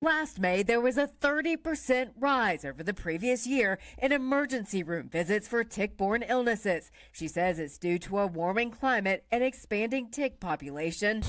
Last May, there was a 30% rise over the previous year in emergency room visits for tick-borne illnesses. She says it's due to a warming climate and expanding tick population.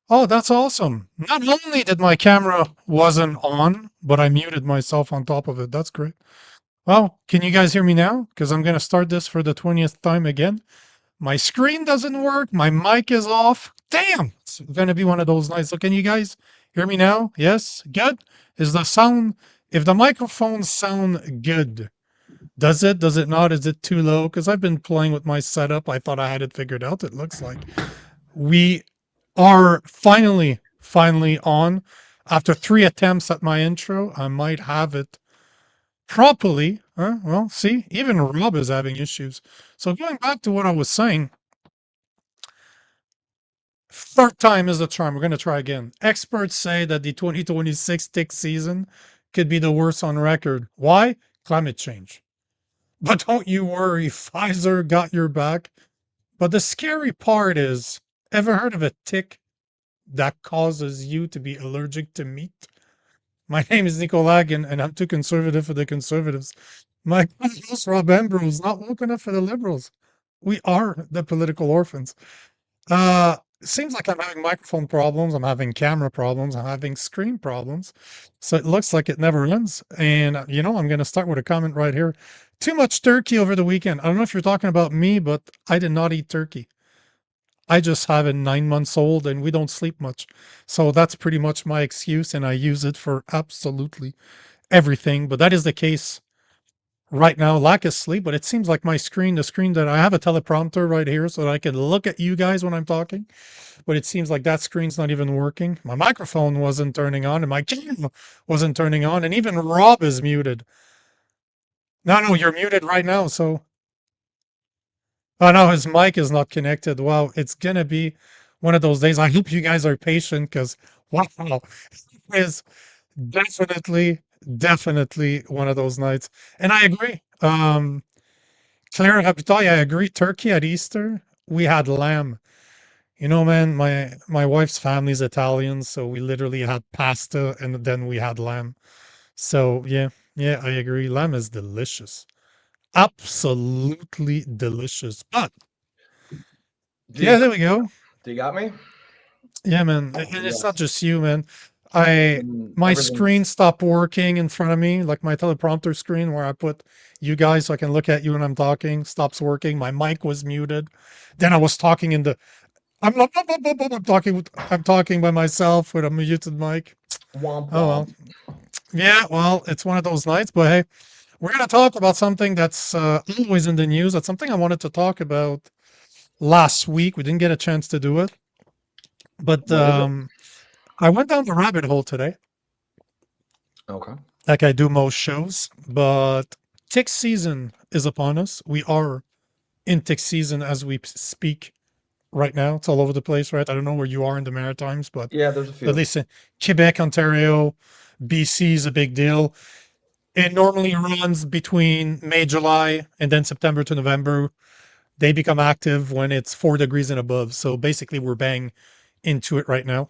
Oh, that's awesome. Not only did my camera wasn't on, but I muted myself on top of it. That's great. Well, can you guys hear me now? Because I'm going to start this for the 20th time again. My screen doesn't work. My mic is off. Damn! It's going to be one of those nights. So can you guys hear me now? Yes? Good? Is the sound, if the microphones sound good, does it? Does it not? Is it too low? Because I've been playing with my setup. I thought I had it figured out. It looks like we are finally on. After 3 attempts at my intro, I might have it properly. Well, see, even Rob is having issues. So going back to what I was saying, third time is the charm. We're going to try again. Experts say that the 2026 tick season could be the worst on record. Why? Climate change. But don't you worry, Pfizer got your back. But the scary part is, ever heard of a tick that causes you to be allergic to meat? My name is Nico Lagan, and I'm too conservative for the conservatives. My co-host Rob Ambrose not woke enough for the liberals. We are the political orphans. It seems like I'm having microphone problems, I'm having camera problems, I'm having screen problems. So it looks like it never ends. And I'm going to start with a comment right here. Too much turkey over the weekend. I don't know if you're talking about me, but I did not eat turkey. I just have a 9 months old and we don't sleep much. So that's pretty much my excuse, and I use it for absolutely everything. But that is the case right now. Lack of sleep, but it seems like my screen, the screen that I have a teleprompter right here so that I can look at you guys when I'm talking. But it seems like that screen's not even working. My microphone wasn't turning on and my camera wasn't turning on. And even Rob is muted. No, you're muted right now. So, oh no, his mic is not connected. Wow, it's gonna be one of those days. I hope you guys are patient because wow, it is definitely, definitely one of those nights. And I agree. Claire Habitat, I agree. Turkey at Easter, we had lamb. Man, my wife's family's Italian, so we literally had pasta and then we had lamb. So yeah, I agree. Lamb is delicious. Absolutely delicious. But Do you yeah, there we go. do you got me? Yeah, man. And it's not Yes. just you, man. I my screen Everything's stopped working in front of me, like my teleprompter screen where I put you guys so I can look at you when I'm talking, stops working. My mic was muted. Then I was talking in the I'm talking by myself with a muted mic. womp Oh womp. well. Yeah, well, it's one of those nights, but hey, we're gonna talk about something that's always in the news. That's something I wanted to talk about last week. We didn't get a chance to do it, but What is it? I went down the rabbit hole today, Okay. like I do most shows. But tick season is upon us. We are in tick season as we speak right now. It's all over the place, right? I don't know where you are in the Maritimes, but Yeah, there's a at few. least in Quebec, Ontario, BC is a big deal. It normally runs between May, July, and then September to November. They become active when it's 4 degrees and above. So basically, we're bang into it right now.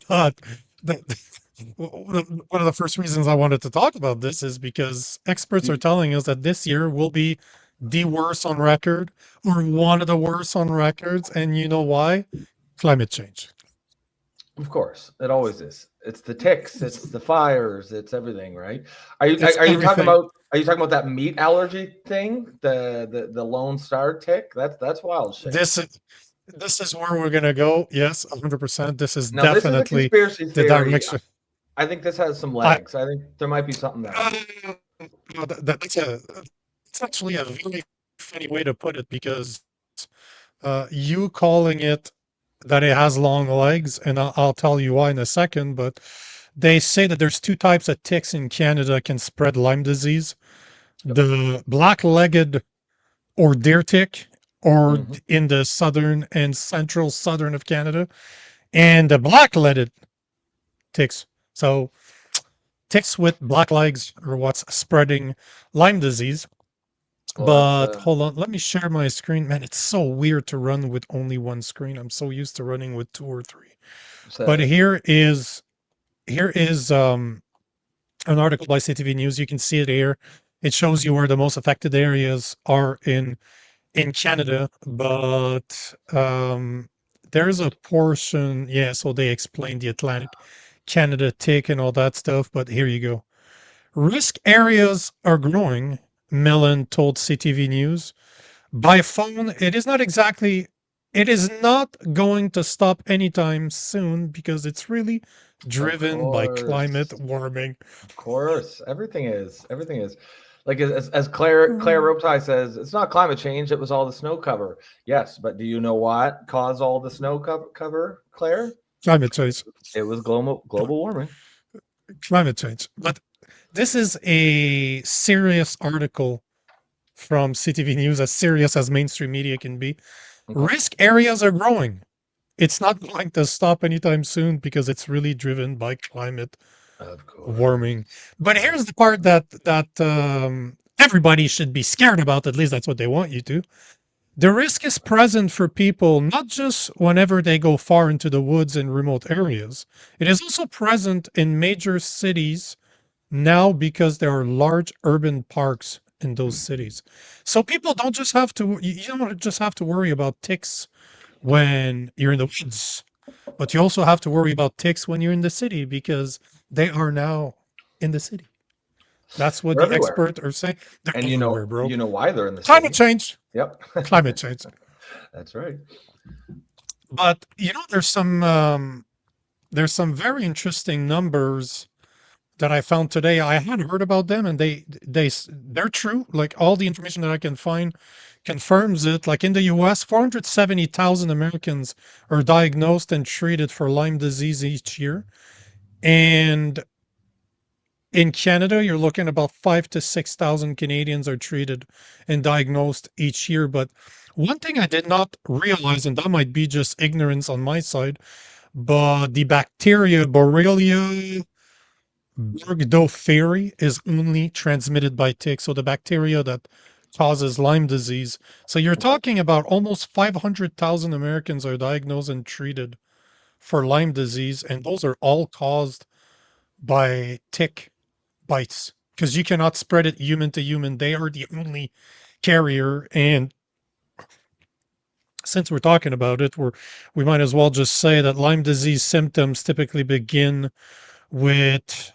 But the, one of the first reasons I wanted to talk about this is because experts are telling us that this year will be the worst on record or one of the worst on records. And you know why? Climate change. Of course, it always is. It's the ticks, It's, it's the fires, it's everything, right? it's Are you talking everything. about that meat allergy thing? The Lone Star tick? That's wild shit. This is where we're gonna go. Yes, 100%. This is Now this is a definitely conspiracy the theory. direction. I think this has some I legs. I think there might be something there. it's actually a very funny way to put it because you calling it that it has long legs, and I'll tell you why in a second. But they say that there's two types of ticks in Canada can spread Lyme disease: Yep. the black-legged or deer tick, or Mhm. in the southern and central southern of Canada, and the black-legged ticks. So ticks with black legs are what's spreading Lyme disease. Well, that's But hold on, let me share my screen. Man, it's so weird to run with only one screen. I'm so used to running with two or three. But uh, here is an article by CTV News. You can see it here. It shows you where the most affected areas are in Canada, but there's a portion, yeah, so they explain the Atlantic Canada tick and all that stuff, but here you go. Risk areas are growing, Millen told CTV News. By phone, it is not going to stop anytime soon because it's really of driven by climate course. warming. Of course. Everything is. Like as Claire Robitaille says, it's not climate change, it was all the snow cover. Yes, but do you know what caused all the snow cover, Claire? Climate change. It was global warming. Climate change. But this is a serious article from CTV News, as serious as mainstream media can be. Okay. Risk areas are growing. It's not going to stop anytime soon because it's really driven by climate Of course. warming. But here's the part that everybody should be scared about. At least that's what they want you to. The risk is present for people not just whenever they go far into the woods and remote areas. It is also present in major cities now because there are large urban parks in those cities. So people don't just have to, you don't just have to worry about ticks when you're in the woods, but you also have to worry about ticks when you're in the city because they are now in the city. That's what They're the everywhere. experts are saying. They're And everywhere, bro. you know why they're in the Climate city. change. Yep. Climate change. That's right. But you know, there's some very interesting numbers that I found today. I had heard about them, and they're true. Like all the information that I can find confirms it. Like in the U.S., 470,000 Americans are diagnosed and treated for Lyme disease each year, and in Canada, you're looking about 5 to 6,000 Canadians are treated and diagnosed each year. But one thing I did not realize, and that might be just ignorance on my side, but the bacteria Borrelia burgdorferi is only transmitted by ticks. So the bacteria that causes Lyme disease. So you're Okay. talking about almost 500,000 Americans are diagnosed and treated for Lyme disease, and those are all caused by tick bites because you cannot spread it human to human. They are the only carrier. And since we're talking about it, we might as well just say that Lyme disease symptoms typically begin with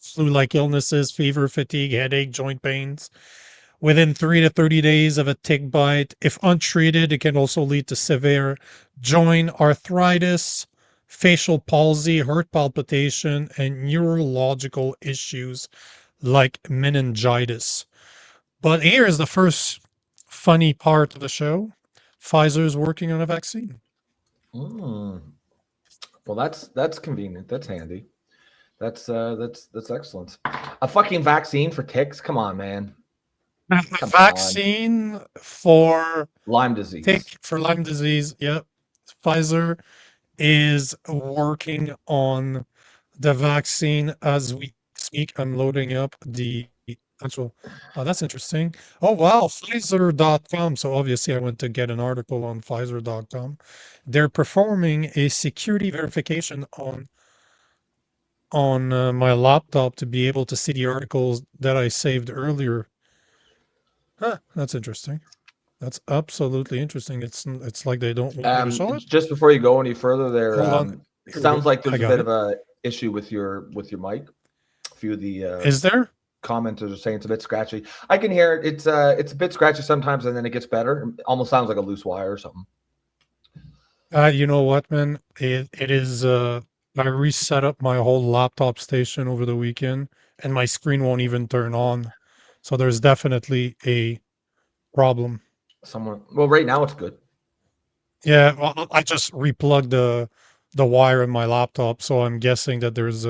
flu-like illnesses, fever, fatigue, headache, joint pains. Within 3 to 30 days of a tick bite, if untreated, it can also lead to severe joint arthritis, facial palsy, heart palpitation, and neurological issues like meningitis. But here is the first funny part of the show. Pfizer is working on a vaccine. Mm. Well, that's convenient. That's handy. That's excellent. A fucking vaccine for ticks? Come on, man. A Come on. vaccine for Lyme disease. Lyme disease. Yep. Pfizer is working on the vaccine as we speak. I'm loading up the actual. Oh, that's interesting. Oh, wow. Pfizer.com. So obviously, I went to get an article on Pfizer.com. They're performing a security verification on my laptop to be able to see the articles that I saved earlier. Huh, that's interesting. That's absolutely interesting. It's like they don't want me to show it. Just before you go any further, there Hold on. Here we go. sounds like I there's a got bit it. of a issue with your mic. A few of the Is there? commenters are saying it's a bit scratchy. I can hear it. It's a bit scratchy sometimes, and then it gets better. It almost sounds like a loose wire or something. You know what, man? It is I reset up my whole laptop station over the weekend and my screen won't even turn on. So there's definitely a problem. Somewhere. Well, right now it's good. Yeah, well, I just replugged the wire in my laptop, so I'm guessing that there's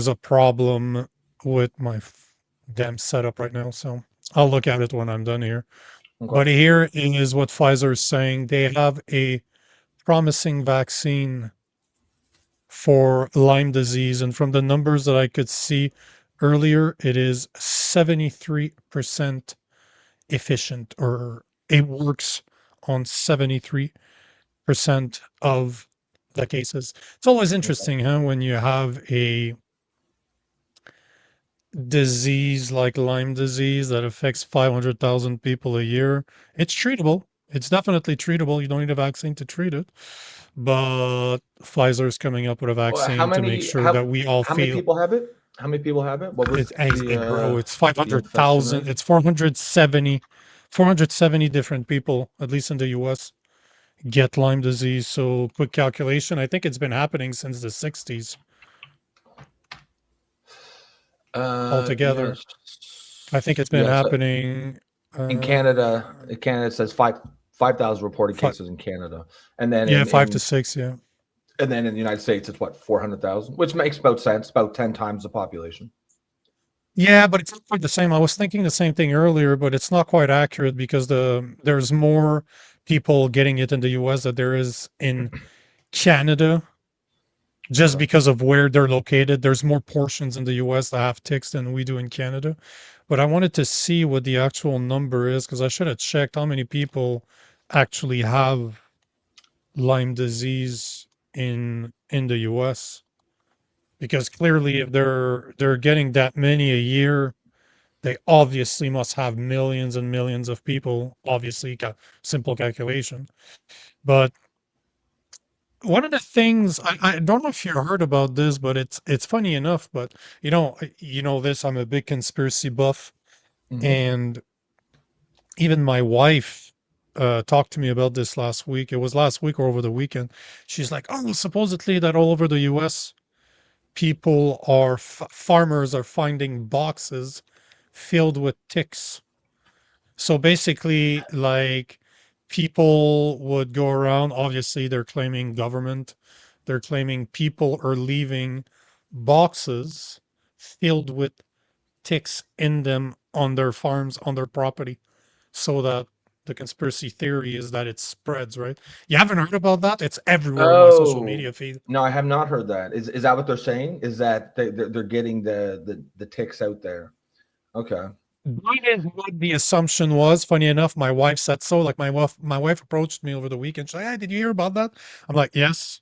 a problem with my damn setup right now. So I'll look at it when I'm done here. But Okay. here is what Pfizer is saying. They have a promising vaccine for Lyme disease. And from the numbers that I could see earlier, it is 73% efficient, or it works on 73% of the cases. It's always Okay. interesting, huh, when you have a disease like Lyme disease that affects 500,000 people a year. It's treatable. It's definitely treatable. You don't need a vaccine to treat it. But Pfizer's coming up with a Well, how vaccine to make many sure that we all how many feel people have it? How many people have it? What was bro, it's the infection 500,000. rate? It's 470 different people, at least in the US, get Lyme disease. So quick calculation. I think it's been happening since the 60s altogether. Yes. I think it's been Yes. happening. In Uh, Canada, it says 5,000 reported fi- cases in Canada, and then yeah, 5 to 6. Yeah. and then in the United States, it's what 400,000, which makes about sense, about 10 times the population. Yeah, but it's not quite the same. I was thinking the same thing earlier, but it's not quite accurate because there's more people getting it in the US than there is in Canada, just Okay. because of where they're located. There's more portions in the US that have ticks than we do in Canada. But I wanted to see what the actual number is because I should have checked how many people actually have Lyme disease in the US. Because clearly if they're getting that many a year, they obviously must have millions and millions of people, obviously, simple calculation. But one of the things I don't know if you heard about this, but it's funny enough. But you know this. I'm a big conspiracy buff, Hmm. and even my wife talked to me about this last week. It was last week or over the weekend. She's like, "Oh, supposedly that all over the U.S. people are farmers are finding boxes filled with ticks." So basically, like people would go around, obviously, they're claiming government, they're claiming people are leaving boxes filled with ticks in them on their farms, on their property, so that the conspiracy theory is that it spreads, right? You haven't heard about that? It's everywhere in my social Oh media feed. no, I have not heard that. Is that what they're saying? Is that they're getting the ticks out there? Okay. That is what the assumption was. Funny enough, my wife said so. Like my wife approached me over the weekend. She's like, "Hey, did you hear about that?" I'm like, "Yes,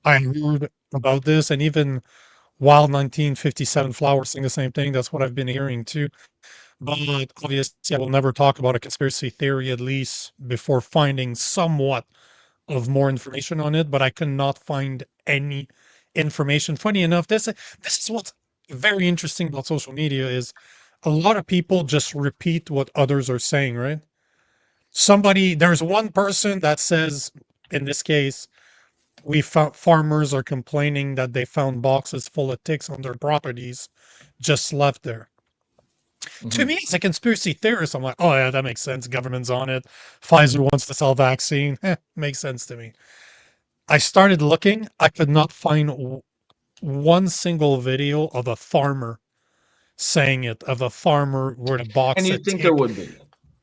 I heard about this." And even Wild 1957 Flowers sing the same thing. That's what I've been hearing too. But obviously, I will never talk about a conspiracy theory, at least before finding somewhat of more information on it. But I could not find any information. Funny enough, this is what's very interesting about social media is a lot of people just repeat what others are saying, right? There's one person that says, in this case, we found farmers are complaining that they found boxes full of ticks on their properties just left there. To Hmm. me, as a conspiracy theorist, I'm like, oh yeah, that makes sense. Government's on it. Pfizer wants to sell vaccine. Makes sense to me. I started looking. I could not find one single video of a farmer saying it, of a farmer with a And box you of think there tick. would be?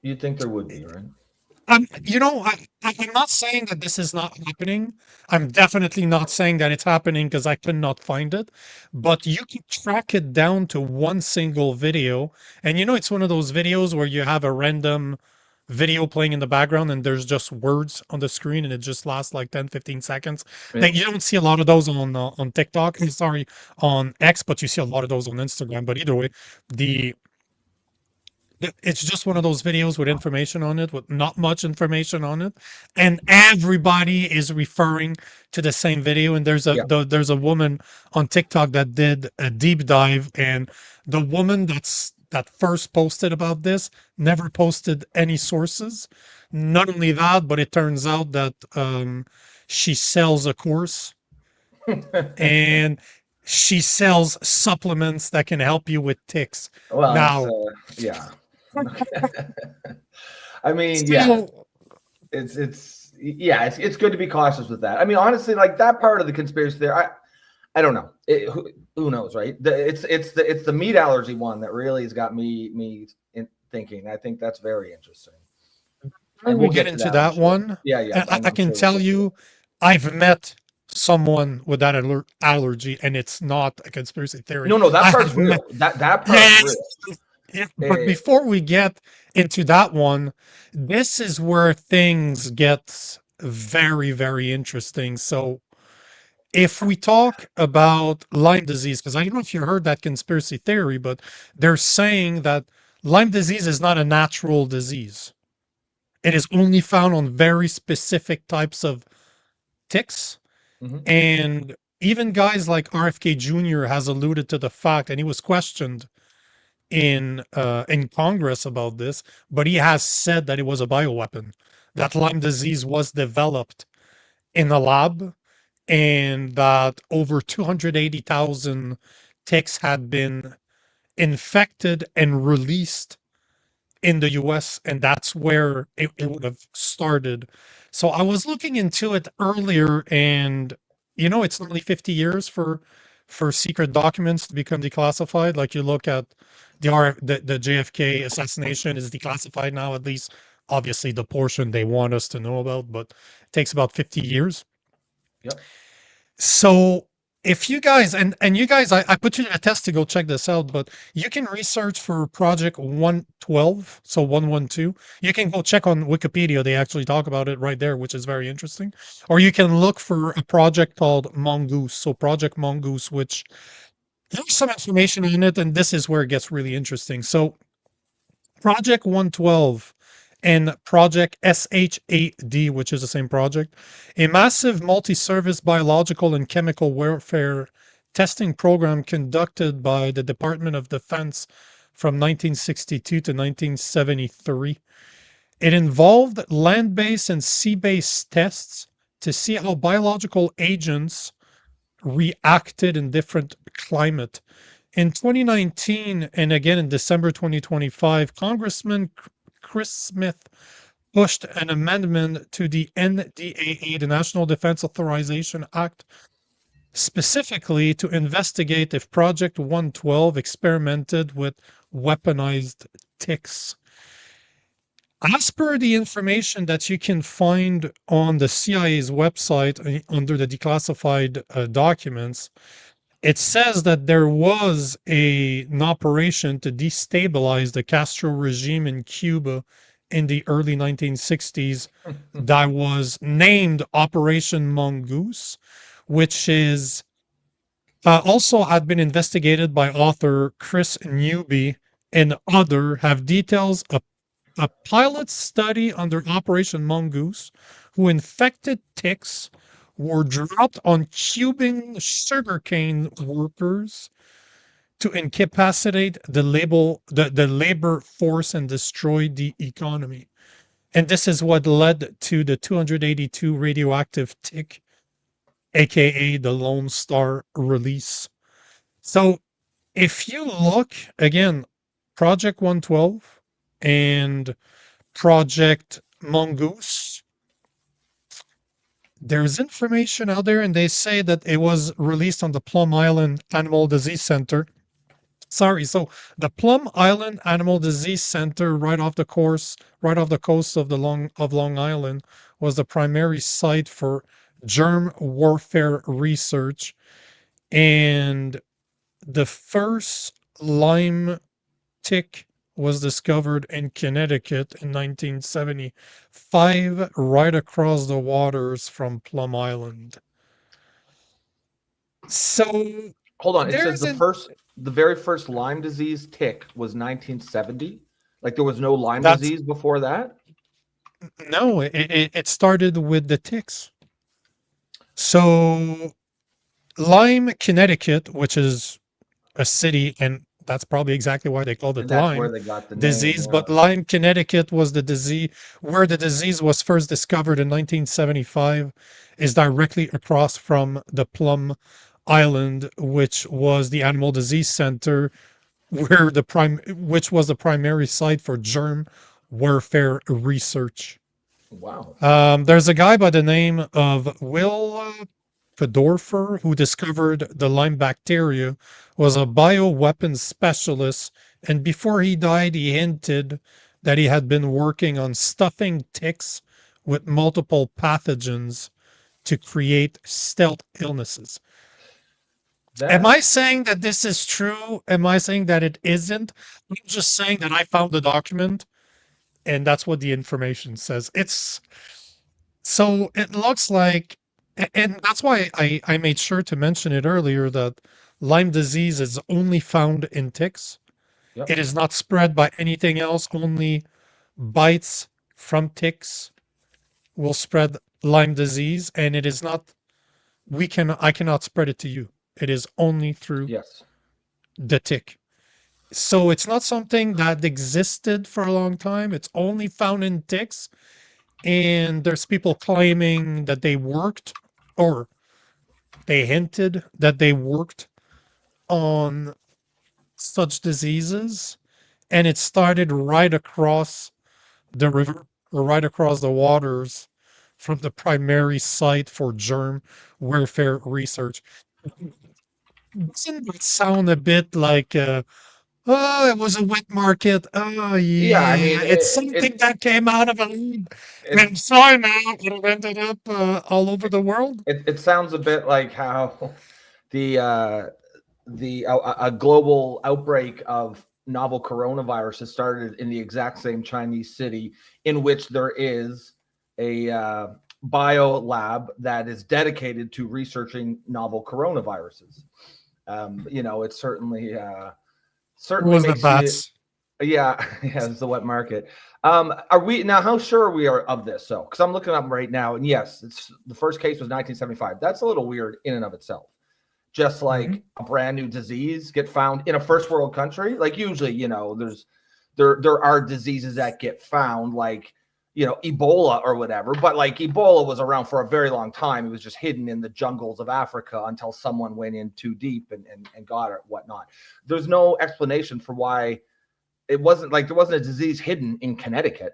You think there would be, right? I'm not saying that this is not happening. I'm definitely not saying that it's happening because I could not find it. But you can track it down to one single video. And it's one of those videos where you have a random video playing in the background and there's just words on the screen and it just lasts like 10, 15 seconds. Yeah. Like you don't see a lot of those on TikTok, sorry, on X, but you see a lot of those on Instagram. But either way, the it's just one of those videos with information on it, with not much information on it, and everybody is referring to the same video. And Yeah. there's a woman on TikTok that did a deep dive, and the woman that first posted about this never posted any sources. Not only that, but it turns out that she sells a course and she sells supplements that can help you with ticks. Well, it's Now, yeah. I mean, yeah, so it's good to be cautious with that. I mean, honestly, like that part of the conspiracy there, I don't know. Who knows, right? It's the meat allergy one that really has got me thinking. I think that's very interesting, and we we'll get get to into that, I'm that sure. one. Yeah, yeah. I I'm can sure we'll tell get to it. you, I've met someone with that allergy, and it's not a conspiracy theory. No, that I part's have met, real. That part's yes, real. yeah, but Eh, before we get into that one, this is where things get very, very interesting. So, if we talk about Lyme disease, because I don't know if you heard that conspiracy theory, but they're saying that Lyme disease is not a natural disease. It is only found on very specific types of ticks. mhm. And even guys like RFK Jr. has alluded to the fact, and he was questioned in Congress about this, but he has said that it was a bioweapon, that Lyme disease was developed in a lab, and that over 280,000 ticks had been infected and released in the US, and that's where it would have started. So I was looking into it earlier, and it's only 50 years for secret documents to become declassified. Like you look at the JFK assassination is declassified now, at least obviously the portion they want us to know about, but it takes about 50 years. Yep. So if you guys and you guys, I put you to a test to go check this out, but you can research for Project 112, so 112. You can go check on Wikipedia. They actually talk about it right there, which is very interesting. Or you can look for a project called Mongoose. So Project Mongoose, which there's some information on it, and this is where it gets really interesting. So Project 112 and Project SH8D, which is the same project, a massive multi service biological and chemical warfare testing program conducted by the Department of Defense from 1962 to 1973. It involved land based and sea based tests to see how biological agents reacted in different climate. In 2019 and again in December 2025, Congressman Chris Smith pushed an amendment to the NDAA, the National Defense Authorization Act, specifically to investigate if Project 112 experimented with weaponized ticks. As per the information that you can find on the CIA's website under the declassified documents, it says that there was an operation to destabilize the Castro regime in Cuba in the early 1960s that was named Operation Mongoose, which is also had been investigated by author Chris Newby and other have details of a pilot study under Operation Mongoose who infected ticks were dropped on Cuban sugarcane workers to incapacitate the labor force and destroy the economy. And this is what led to the 282 radioactive tick, aka the Lone Star release. So if you look again, Project 112 and Project Mongoose, there's information out there, and they say that it was released on the Plum Island Animal Disease Center Sorry. So the Plum Island Animal Disease Center, right off the coast of Long Island, was the primary site for germ warfare research, and the first Lyme tick was discovered in Connecticut in 1975, right across the waters from Plum Island. So Hold on. It says there's an the very first Lyme disease tick was 1970. Like there was no Lyme that's disease before that. no, it started with the ticks. So Lyme, Connecticut, which is a city, and that's probably exactly why they called it And that's where Lyme they got the name. disease. But Yeah. Lyme, Connecticut was the disease where the disease was first discovered in 1975, is directly across from the Plum Island, which was the animal disease center, which was the primary site for germ warfare research. Wow. There's a guy by the name of Will Podorfer who discovered the Lyme bacteria, was a bioweapons specialist, and before he died, he hinted that he had been working on stuffing ticks with multiple pathogens to create stealth illnesses. Am That I saying that this is true? Am I saying that it isn't? I'm just saying that I found the document and that's what the information says. It's so it looks like, and that's why I made sure to mention it earlier that Lyme disease is only found in ticks. yep. It is not spread by anything else. Only bites from ticks will spread Lyme disease, and it is not. I cannot spread it to you. It is only through Yes. the tick. So it's not something that existed for a long time. It's only found in ticks. And there's people claiming that they worked or they hinted that they worked on such diseases. And it started right across the river, or right across the waters from the primary site for germ warfare research. Doesn't that sound a bit like oh, it was a wet market. Oh, Yeah. I mean, yeah. It's something that came out of a lab. it And so now it ended up all over the world. it sounds a bit like how the a global outbreak of novel coronavirus has started in the exact same Chinese city in which there is a bio lab that is dedicated to researching novel coronaviruses. It It certainly was the makes you. bats. Yeah, yeah, it's the wet market. Are we now? How sure we are of this? So, because I'm looking up right now, and yes, it's the first case was 1975. That's a little weird in and of itself. Just Mhm. like a brand new disease get found in a first world country, like usually, there are diseases that get found, like Ebola or whatever. But like Ebola was around for a very long time. It was just hidden in the jungles of Africa until someone went in too deep and got it, whatnot. There's no explanation for why it wasn't like there wasn't a disease hidden in Connecticut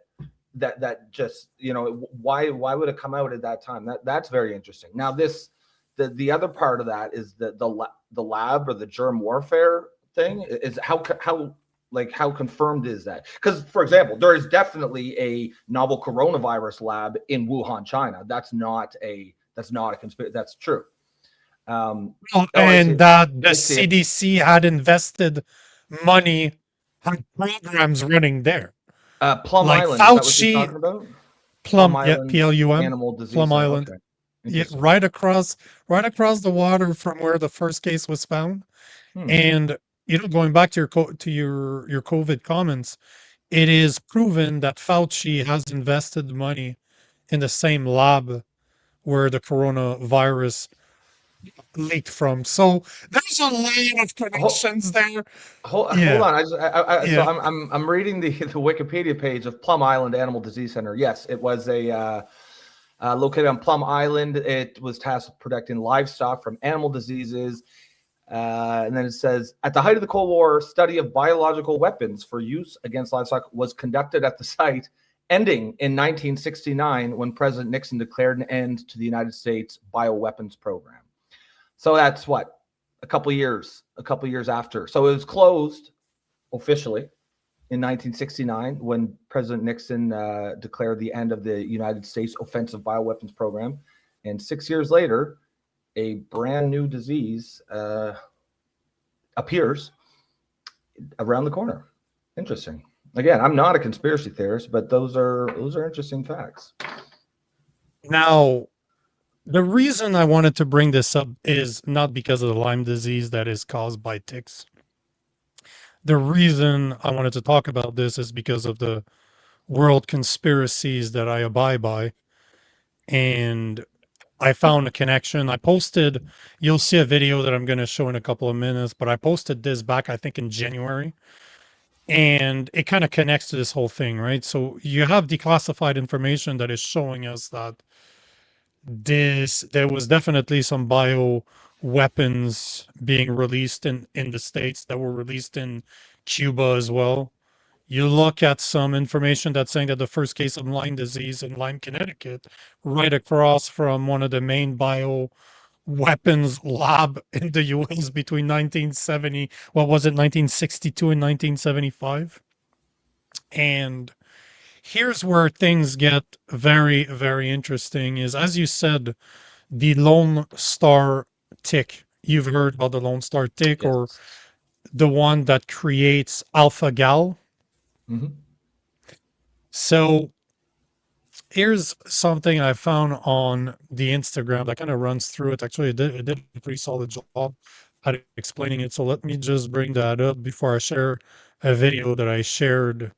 that just why would it come out at that time? That's very interesting. Now the other part of that is the lab or the germ warfare thing is how confirmed is that? Because for example, there is definitely a novel coronavirus lab in Wuhan, China. That's not a conspiracy. That's true. Well, Oh, I see. and that the I see it. CDC had invested money, had programs running there. Plum Like Island, is that what you're talking Fauci, about? Plum Plum, yeah, Island PLUM, Animal Disease Plum Center. Island. Okay, Yeah, interesting. right across the water from where the first case was found. Hmm. And going back to your COVID comments, it is proven that Fauci has invested money in the same lab where the coronavirus leaked from. So there's a lot of Hold, connections there. hold Yeah, on. So yeah. I'm reading the Wikipedia page of Plum Island Animal Disease Center. Yes, it was located on Plum Island. It was tasked with protecting livestock from animal diseases. And then it says, at the height of the Cold War, study of biological weapons for use against livestock was conducted at the site, ending in 1969 when President Nixon declared an end to the United States bioweapons program. So that's what, a couple of years a couple of years after. So it was closed officially in 1969 when President Nixon declared the end of the United States offensive bioweapons program. And 6 years later, a brand new disease appears around the corner. Interesting. Again, I'm not a conspiracy theorist, but those are interesting facts. Now, the reason I wanted to bring this up is not because of the Lyme disease that is caused by ticks. The reason I wanted to talk about this is because of the world conspiracies that I abide by. And I found a connection. You'll see a video that I'm going to show in a couple of minutes, but I posted this back, I think, in January. And it kind of connects to this whole thing, right? So you have declassified information that is showing us that there was definitely some bio weapons being released in the States that were released in Cuba as well. You look at some information that's saying that the first case of Lyme disease in Lyme, Connecticut, right across from one of the main bio weapons lab in the US between 1970, what was it, 1962 and 1975. And here's where things get very, very interesting is, as you said, the Lone Star tick. You've heard about the Lone Star tick, Yes. or the one that creates alpha gal. Mm-hmm. So here's something I found on the Instagram that kind of runs through it. Actually, it did a pretty solid job at explaining it. So let me just bring that up before I share a video that I shared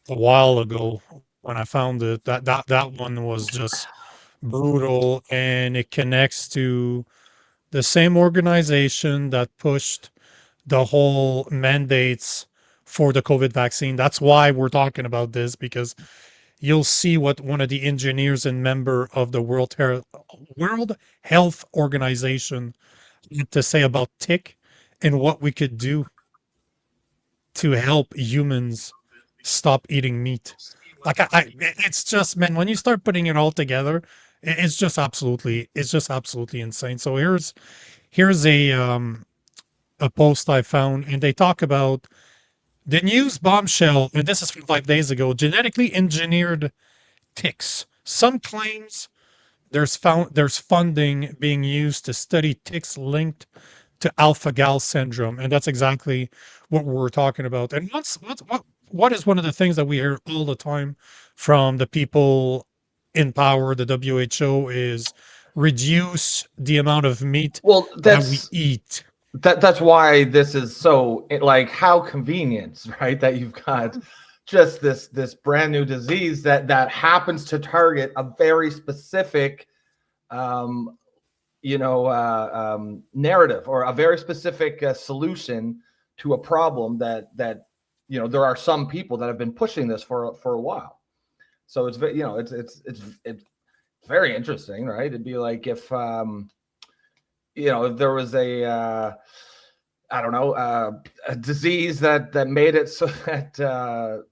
a while ago when I found it. That one was just brutal, and it connects to the same organization that pushed the whole mandates for the COVID vaccine. That's why we're talking about this, because you'll see what one of the engineers and member of the World Health Organization had to say about tick and what we could do to help humans stop eating meat. Like it's just, man, when you start putting it all together, it's just absolutely insane. So here's a post I found, and they talk about the news bombshell, and this is from 5 days ago, genetically engineered ticks. Some claims there's funding being used to study ticks linked to alpha-gal syndrome, and that's exactly what we're talking about. And what is one of the things that we hear all the time from the people in power, the WHO, is reduce the amount of meat Well, that we eat. that's why this is so, like, how convenient, right? That you've got just this brand new disease that happens to target a very specific narrative, or a very specific solution to a problem that there are some people that have been pushing this for a while. So it's very interesting, right? It'd be like if if there was a disease that made it so that a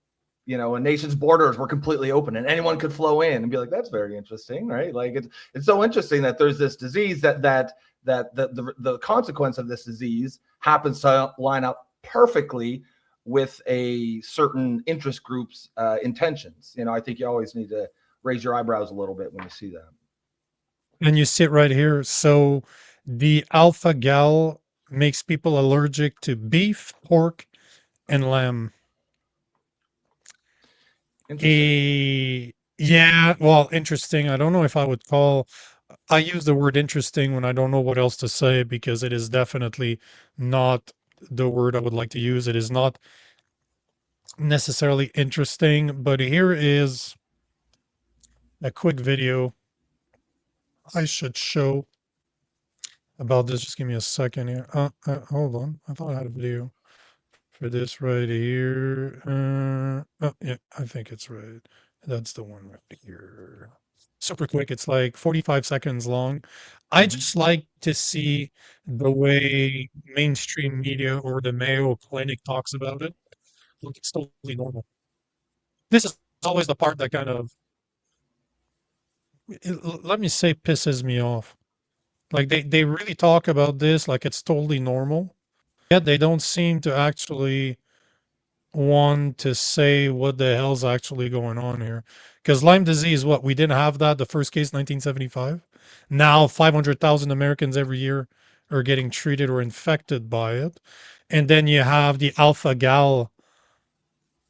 nation's borders were completely open and anyone could flow in, and be like, that's very interesting, right? Like it's so interesting that there's this disease that the consequence of this disease happens to line up perfectly with a certain interest group's intentions. I think you always need to raise your eyebrows a little bit when you see that. And you see it right here. So the alpha gal makes people allergic to beef, pork, and lamb. Yeah, well, interesting. I don't know if I use the word interesting when I don't know what else to say, because it is definitely not the word I would like to use. It is not necessarily interesting, but here is a quick video I should show about this. Just give me a second here. Hold on. I thought I had a video for this right here. Yeah, I think it's right. That's the one right here. Super quick. It's like 45 seconds long. I just like to see the way mainstream media or the Mayo Clinic talks about it. Look, it's totally normal. This is always the part that kind of, let me say, pisses me off. Like they really talk about this like it's totally normal. Yet they don't seem to actually want to say what the hell's actually going on here. Because Lyme disease, what, we didn't have that, the first case 1975. Now 500,000 Americans every year are getting treated or infected by it. And then you have the alpha gal,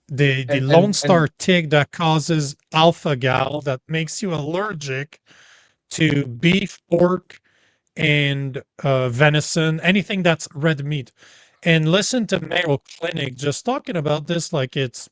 the Lone Star And tick that causes alpha gal that makes you allergic to beef, pork, and venison, anything that's red meat. And listen to Mayo Clinic just talking about this like it's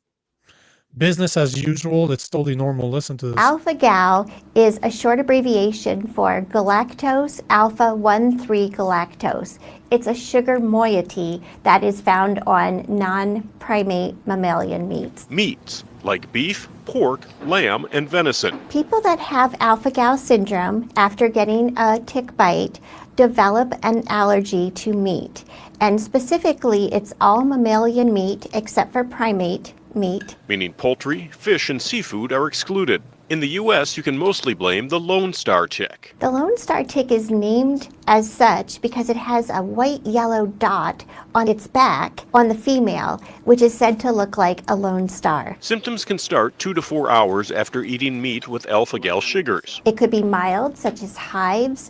business as usual. It's totally normal. Listen to this. Alpha-gal is a short abbreviation for galactose alpha-1,3 galactose. It's a sugar moiety that is found on non-primate mammalian meats. Meats like beef, pork, lamb, and venison. People that have alpha-gal syndrome after getting a tick bite develop an allergy to meat. And specifically, it's all mammalian meat except for primate meat. Meaning poultry, fish, and seafood are excluded. In the U.S., you can mostly blame the Lone Star tick. The Lone Star tick is named as such because it has a white-yellow dot on its back on the female, which is said to look like a lone star. Symptoms can start 2 to 4 hours after eating meat with alpha-gal sugars. It could be mild, such as hives,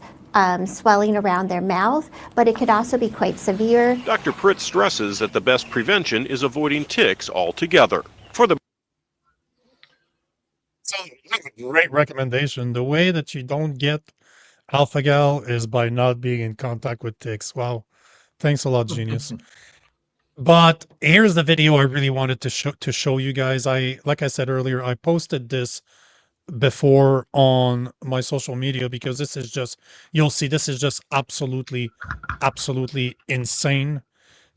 swelling around their mouth, but it could also be quite severe. Dr. Pritt stresses that the best prevention is avoiding ticks altogether. For the So, great recommendation. The way that you don't get alpha gal is by not being in contact with ticks. Wow. Thanks a lot, genius. But here's the video I really wanted to show you guys. Like I said earlier, I posted this before on my social media because this is just, you'll see, this is just absolutely insane.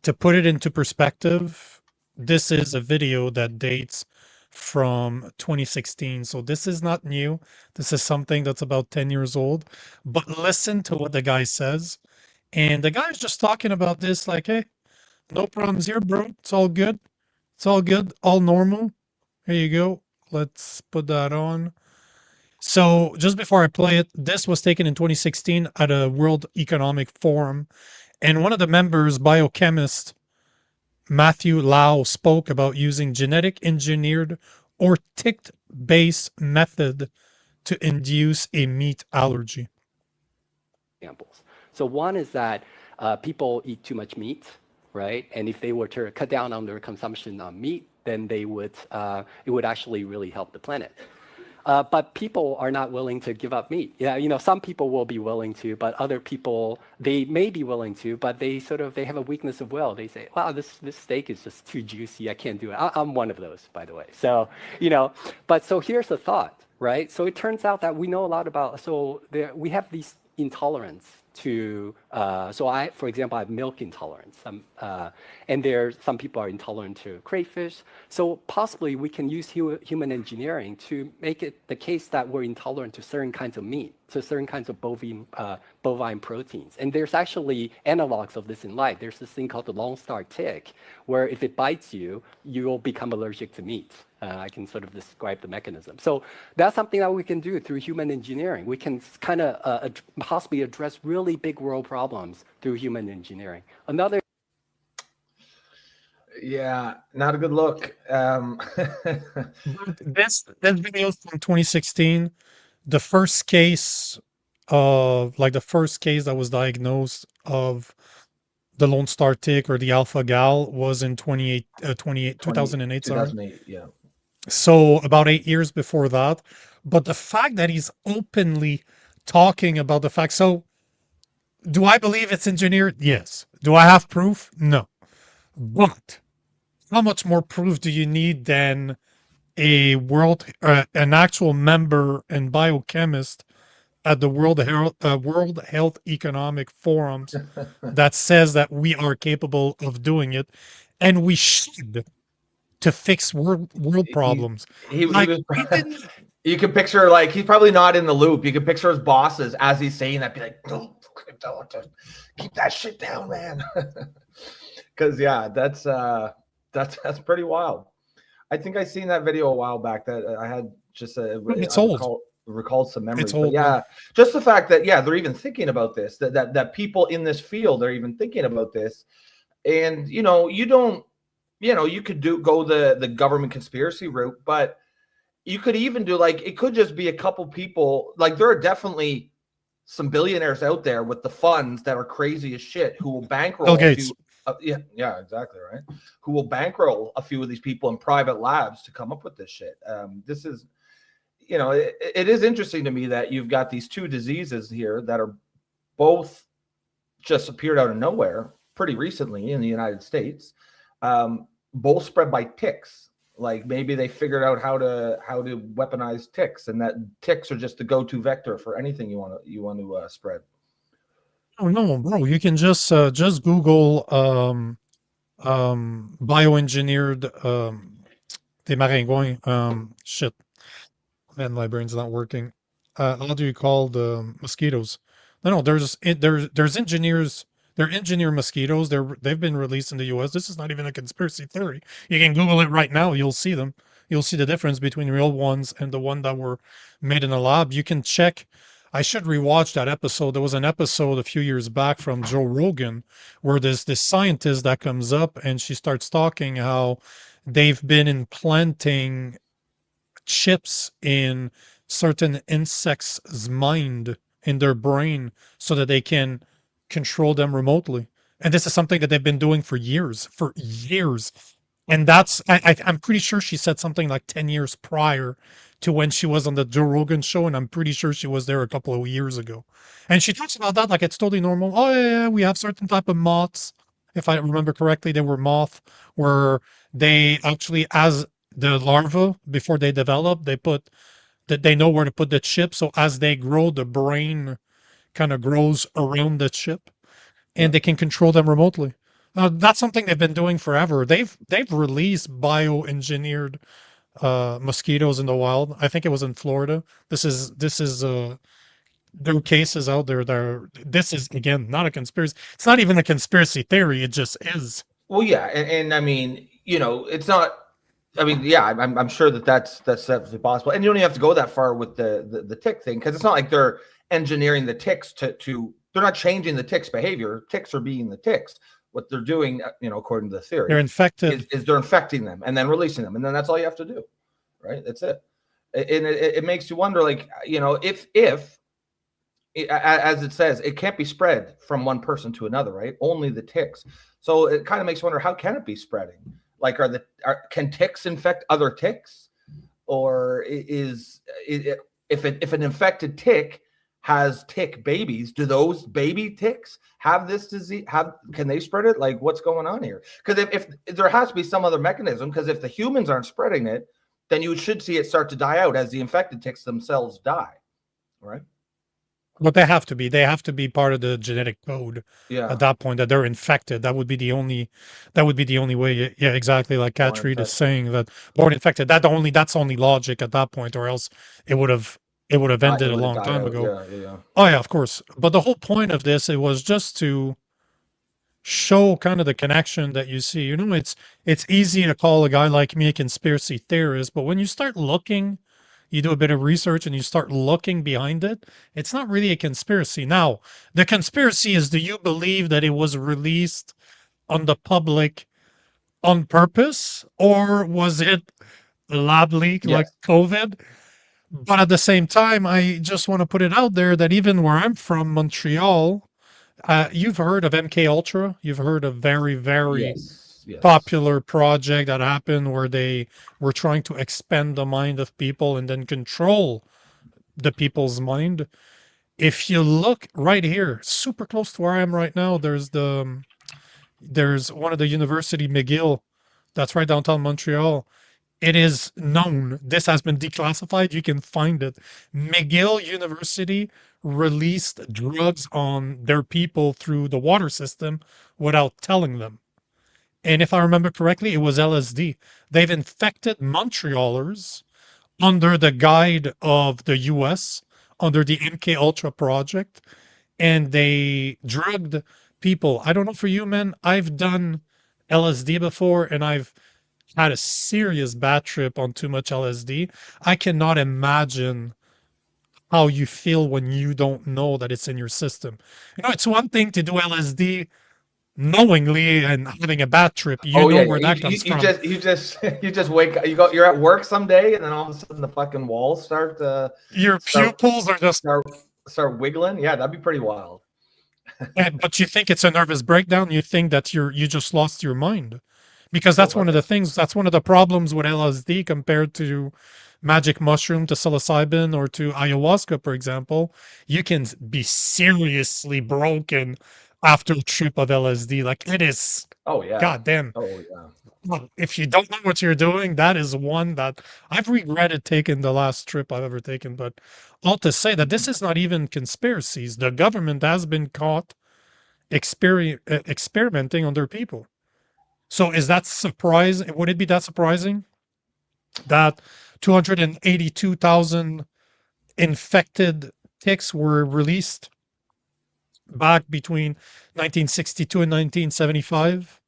To put it into perspective, this is a video that dates from 2016. So this is not new. This is something that's about 10 years old. But listen to what the guy says. And the guy's just talking about this like, hey, no problems here, bro. It's all good. It's all good. All normal. Here you go. Let's put that on. So just before I play it, this was taken in 2016 at a World Economic Forum. And one of the members, biochemist Matthew Lau, spoke about using genetic engineered or tick-based method to induce a meat allergy. Examples. So one is that people eat too much meat, right? And if they were to cut down on their consumption of meat, then they would it would actually really help the planet. But people are not willing to give up meat. Yeah, you know, some people will be willing to, but other people, they may be willing to, but they have a weakness of will. They say, wow, this steak is just too juicy. I can't do it. I'm one of those, by the way. So, you know, but so here's the thought, right? So it turns out that we know a lot about, we have these intolerance to, for example, I have milk intolerance, and some people are intolerant to crayfish. So possibly we can use human engineering to make it the case that we're intolerant to certain kinds of meat, to certain kinds of bovine proteins. And there's actually analogs of this in life. There's this thing called the Lone Star tick, where if it bites you, you'll become allergic to meat. I can sort of describe the mechanism. So that's something that we can do through human engineering. We can kind of possibly address really big world problems through human engineering. Another. Yeah, not a good look. This video from 2016, the first case that was diagnosed of the Lone Star tick or the alpha gal was in 2008, sorry. 2008, yeah. So about 8 years before that. But the fact that he's openly talking about the fact, so do I believe it's engineered? Yes. Do I have proof? No. But how much more proof do you need than an actual member and biochemist at the World Health Economic Forums that says that we are capable of doing it, and we should, to fix world problems. You can picture, like, he's probably not in the loop. You can picture his bosses as he's saying that, be like, don't keep that shit down, man. Because yeah, that's pretty wild. I think I seen that video a while back that I had just recalled some memories. But yeah, just the fact that they're even thinking about this, that people in this field are even thinking about this. And you don't, you could go the government conspiracy route, but you could even do, like, it could just be a couple people. Like, there are definitely some billionaires out there with the funds that are crazy as shit who will Bill bankroll a Gates. few. Yeah, exactly right. Who will bankroll a few of these people in private labs to come up with this shit. This is, it is interesting to me that you've got these two diseases here that are both just appeared out of nowhere pretty recently in the United States, both spread by ticks. Like, maybe they figured out how to weaponize ticks, and that ticks are just the go-to vector for anything you want to spread. Oh no, bro! You can just Google bioengineered des maringouins. Shit, man, my brain's not working. How do you call the mosquitoes? No, there's engineers. They're engineer mosquitoes. They've been released in the U.S. This is not even a conspiracy theory. You can Google it right now. You'll see them. You'll see the difference between real ones and the one that were made in a lab. You can check. I should rewatch that episode. There was an episode a few years back from Joe Rogan where there's this scientist that comes up and she starts talking how they've been implanting chips in certain insects' mind, in their brain, so that they can control them remotely. And this is something that they've been doing for years. And I'm pretty sure she said something like 10 years prior to when she was on the Joe Rogan show. And I'm pretty sure she was there a couple of years ago. And she talks about that like it's totally normal. Oh, yeah, we have certain type of moths. If I remember correctly, they were moth where they actually, as the larva, before they develop, they know where to put the chip. So as they grow, the brain kind of grows around the chip, Yeah. and they can control them remotely. That's something they've been doing forever. They've released bioengineered mosquitoes in the wild. I think it was in Florida. This is there are cases out there that this is, again, not a conspiracy. It's not even a conspiracy theory. It just is. Well, yeah, and I mean, it's not. I mean, yeah, I'm sure that's definitely possible, and you don't even have to go that far with the tick thing, because it's not like they're engineering the ticks to. They're not changing the ticks' behavior. Ticks are being the ticks. What they're doing, according to the theory, They're infected. is they're infecting them and then releasing them, and then that's all you have to do, right? That's it. And it makes you wonder, like, if as it says, it can't be spread from one person to another, right? Only the ticks. So it kind of makes you wonder, how can it be spreading? Like, can ticks infect other ticks, or if an infected tick has tick babies, do those baby ticks have this disease? Can they spread it? Like, what's going on here? Because if there has to be some other mechanism, because if the humans aren't spreading it, then you should see it start to die out as the infected ticks themselves die, right? But they have to be. They have to be part of the genetic code Yeah. at that point, that they're infected. That would be the only. That would be the only way. Yeah, exactly. Like Born Cat Reed is infected. saying, that born infected. That's only logic at that point, or else it would have ended It a would have long died time out. ago. Yeah. Oh yeah, of course. But the whole point of this, it was just to show kind of the connection that you see. It's easy to call a guy like me a conspiracy theorist, but when you start looking, you do a bit of research and you start looking behind it, it's not really a conspiracy. Now, the conspiracy is, do you believe that it was released on the public on purpose, or was it a lab leak like Yes. COVID? But at the same time, I just want to put it out there that even where I'm from, Montreal, you've heard of MK Ultra. You've heard of very, very Yes. popular project that happened where they were trying to expand the mind of people and then control the people's mind. If you look right here, super close to where I am right now, there's one of the University McGill that's right downtown Montreal. It is known. This has been declassified. You can find it. McGill University released drugs on their people through the water system without telling them. And if I remember correctly, it was LSD. They've infected Montrealers under the guide of the US, under the MK Ultra project, and they drugged people. I don't know for you, man. I've done LSD before, and I've had a serious bad trip on too much LSD. I cannot imagine how you feel when you don't know that it's in your system. It's one thing to do LSD knowingly and having a bad trip. You Oh know yeah, where yeah. that comes from. You just you just wake up. You're at work someday, and then all of a sudden the fucking walls Your start pupils are just, start start wiggling. Yeah, that'd be pretty wild. but you think it's a nervous breakdown. You think that you just lost your mind, because Oh, that's one of the things. That's one of the problems with LSD compared to magic mushroom, to psilocybin, or to ayahuasca, for example. You can be seriously broken after a trip of LSD. Like it is, oh yeah. goddamn. Oh yeah. Well, if you don't know what you're doing, that is one that I've regretted taking the last trip I've ever taken. But all to say that this is not even conspiracies. The government has been caught experimenting on their people. So is that surprising? Would it be that surprising that 282,000 infected ticks were released back between 1962 and 1975?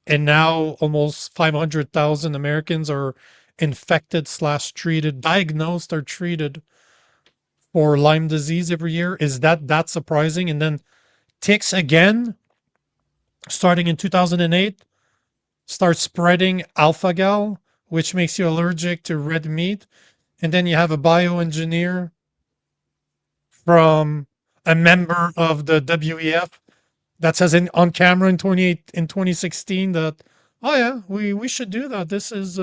And now almost 500,000 Americans are infected slash treated, diagnosed or treated for Lyme disease every year. Is that surprising? And then ticks again, starting in 2008, start spreading alpha gal, which makes you allergic to red meat. And then you have a bioengineer from a member of the WEF that says on camera in 2016 that, oh yeah, we should do that. This is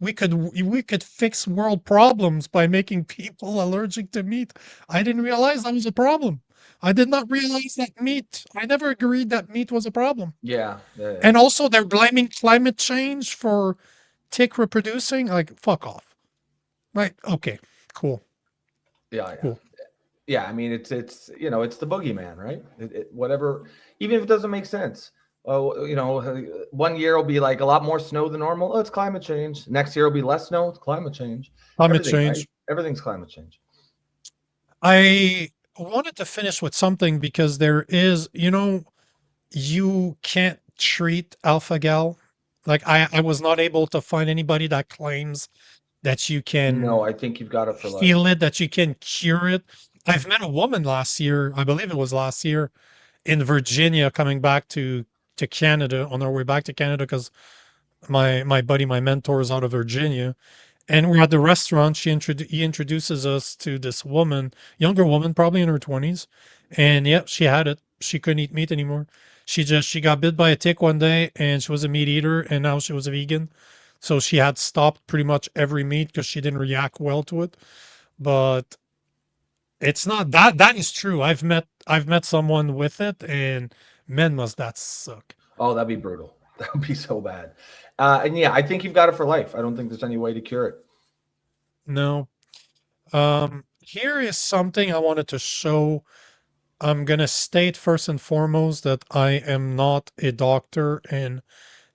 we could fix world problems by making people allergic to meat. I didn't realize that was a problem. I did not realize that meat. I never agreed that meat was a problem. Yeah. Yeah. Yeah. And also they're blaming climate change for tick reproducing. Like fuck off. Right? Okay. Cool. Yeah. Cool. Yeah, I mean, it's it's the boogeyman, right? Whatever, even if it doesn't make sense. Oh, one year will be like a lot more snow than normal. Oh, it's climate change. Next year will be less snow. It's climate change. Climate Everything, right? change. Everything's climate change. I wanted to finish with something because there is, you can't treat alpha gal. Like I was not able to find anybody that claims that you No, can I think you've got it for life. feel it, that you can cure it. I've met a woman last year, I believe it was last year, in Virginia, coming back to Canada, on our way back to Canada, because my buddy, my mentor, is out of Virginia. And we're at the restaurant. He introduces us to this woman, younger woman, probably in her 20s. And yep, she had it. She couldn't eat meat anymore. She got bit by a tick one day, and she was a meat eater, and now she was a vegan. So she had stopped pretty much every meat because she didn't react well to it. But it's not that is true. I've met someone with it, and men, must that suck. Oh, that'd be brutal. That would be so bad. And yeah, I think you've got it for life. I don't think there's any way to cure it. No. Here is something I wanted to show. I'm gonna state first and foremost that I am not a doctor, and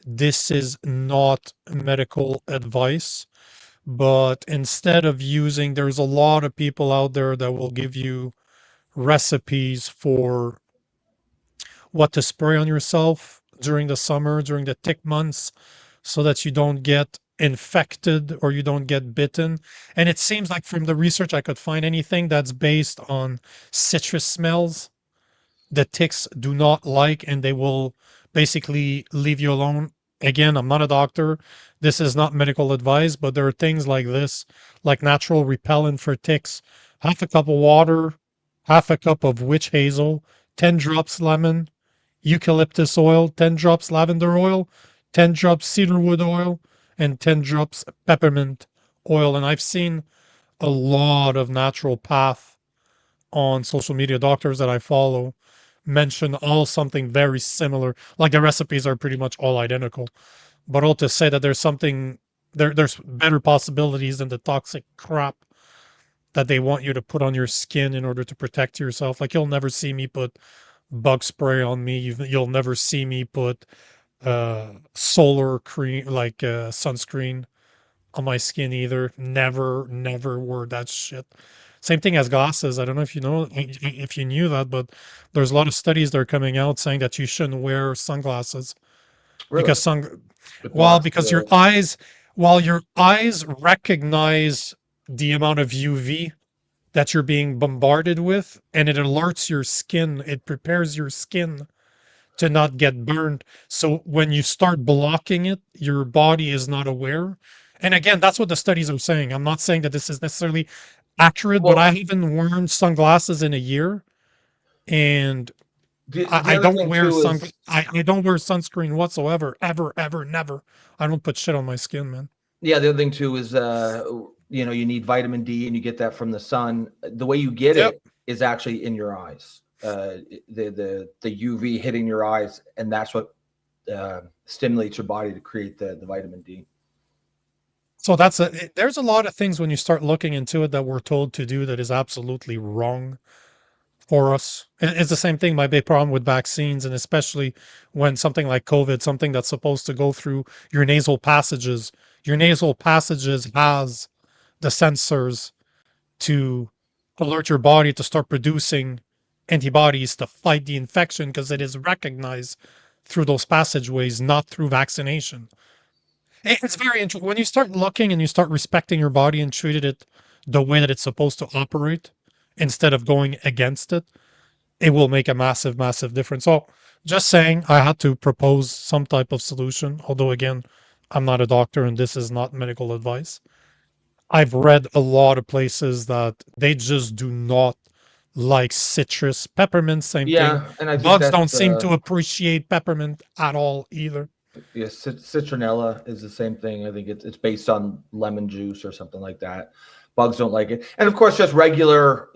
this is not medical advice. But instead of using, there's a lot of people out there that will give you recipes for what to spray on yourself during the summer, during the tick months, so that you don't get infected or you don't get bitten. And it seems like from the research I could find, anything that's based on citrus smells, the ticks do not like, and they will basically leave you alone. Again, I'm not a doctor. This is not medical advice, but there are things like this, like natural repellent for ticks. Half a cup of water, half a cup of witch hazel, 10 drops lemon, eucalyptus oil, 10 drops lavender oil, 10 drops cedarwood oil, and 10 drops peppermint oil. And I've seen a lot of natural path on social media, doctors that I follow mention all something very similar. Like the recipes are pretty much all identical. But all to say that there's something there's better possibilities than the toxic crap that they want you to put on your skin in order to protect yourself. Like you'll never see me put bug spray on me. You'll never see me put solar cream, like sunscreen on my skin either. Never wore that shit. Same thing as glasses. I don't know if you know, if you knew that, but there's a lot of studies that are coming out saying that you shouldn't wear sunglasses Really? because It well, blocks because the- while your eyes recognize the amount of UV that you're being bombarded with, and it alerts your skin, it prepares your skin to not get burned. So when you start blocking it, your body is not aware. And again, that's what the studies are saying. I'm not saying that this is necessarily accurate, but Well, I haven't worn sunglasses in a year, and the I other don't thing wear too is I don't wear sunscreen whatsoever, ever, ever, never. I don't put shit on my skin, man. yeah, the other thing too is you need vitamin D and you get that from the sun. The way you get Yep. it is actually in your eyes. The UV hitting your eyes, and that's what stimulates your body to create the vitamin D. So there's a lot of things when you start looking into it that we're told to do that is absolutely wrong for us. It's the same thing, my big problem with vaccines, and especially when something like COVID, something that's supposed to go through your nasal passages, has the sensors to alert your body to start producing antibodies to fight the infection because it is recognized through those passageways, not through vaccination. It's very interesting when you start looking and you start respecting your body and treated it the way that it's supposed to operate instead of going against it. It will make a massive, massive difference. So, just saying, I had to propose some type of solution. Although, again, I'm not a doctor and this is not medical advice. I've read a lot of places that they just do not like citrus. Peppermint, same thing. Yeah, and I think Bugs that's don't seem to appreciate peppermint at all either. yes, citronella is the same thing. I think it's based on lemon juice or something like that. Bugs don't like it, and of course, just regular,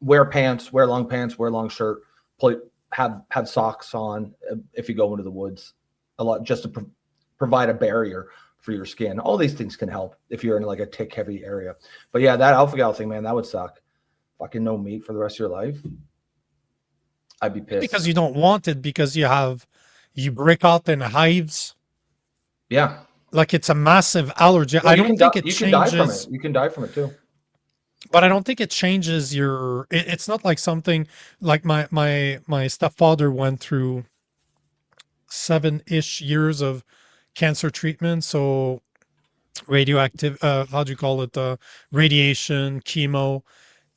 wear pants, wear long pants, wear long shirt, have socks on if you go into the woods. A lot just to provide a barrier for your skin. All these things can help if you're in like a tick heavy area. But yeah, that alpha gal thing, man, that would suck. Fucking no meat for the rest of your life. I'd be pissed. Because you don't want it because you break out in hives. Yeah. Like it's a massive allergy. Well, I don't think it you can die from it. changes, You can die from it too. but I don't think it changes it's not like something like my stepfather went through 7-ish years of cancer treatment. So radioactive, how do you call it? Radiation, chemo.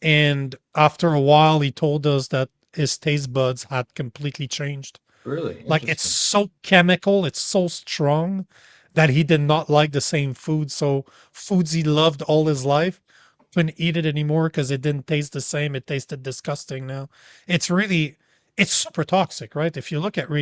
And after a while, he told us that his taste buds had completely changed. Really Like it's interesting. so chemical, it's so strong that he did not like the same food. So foods he loved all his life couldn't eat it anymore because it didn't taste the same. It tasted disgusting now. It's really it's super toxic, right? If you look at Well,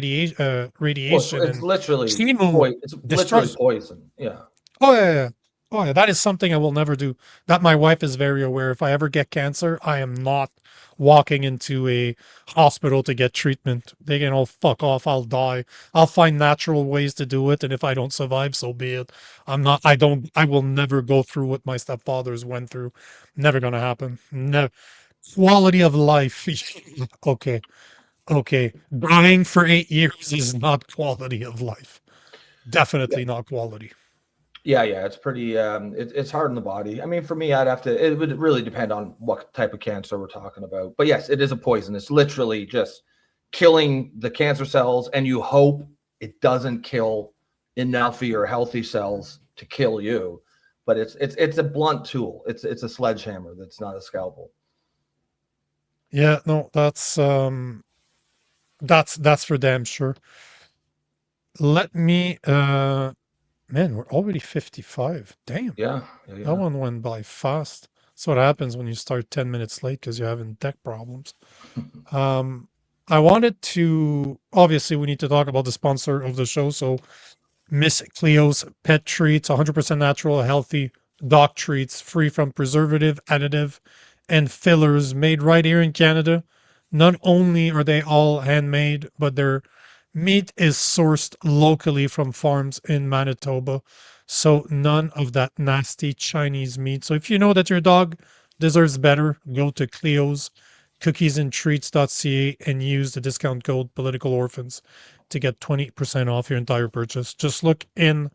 radiation it's and literally chemo it's literally destroys. poison. Yeah. Oh yeah, yeah. Oh yeah, that is something I will never do. That my wife is very aware. If I ever get cancer, I am not walking into a hospital to get treatment. They can all fuck off. I'll die. I'll find natural ways to do it, and if I don't survive, so be it. I will never go through what my stepfathers went through. Never gonna happen. No. Quality of life. Okay. Okay. Dying for 8 years is not quality of life. Definitely not quality. Yeah, yeah, it's pretty. It's hard on the body. I mean, for me, I'd have to. It would really depend on what type of cancer we're talking about. But yes, it is a poison. It's literally just killing the cancer cells, and you hope it doesn't kill enough of your healthy cells to kill you. But it's a blunt tool. It's a sledgehammer. That's not a scalpel. Yeah, no, that's for damn sure. Let me man, we're already 55. Damn. Yeah, yeah, yeah. That one went by fast. That's what happens when you start 10 minutes late because you're having tech problems. I wanted to obviously we need to talk about the sponsor of the show. So Miss Cleo's Pet Treats, 100% natural, healthy dog treats, free from preservative, additive, and fillers, made right here in Canada. Not only are they all handmade, but their meat is sourced locally from farms in Manitoba. So none of that nasty Chinese meat. So if you know that your dog deserves better, go to Cleo's cookiesandtreats.ca and use the discount code political orphans to get 20% off your entire purchase. Just look in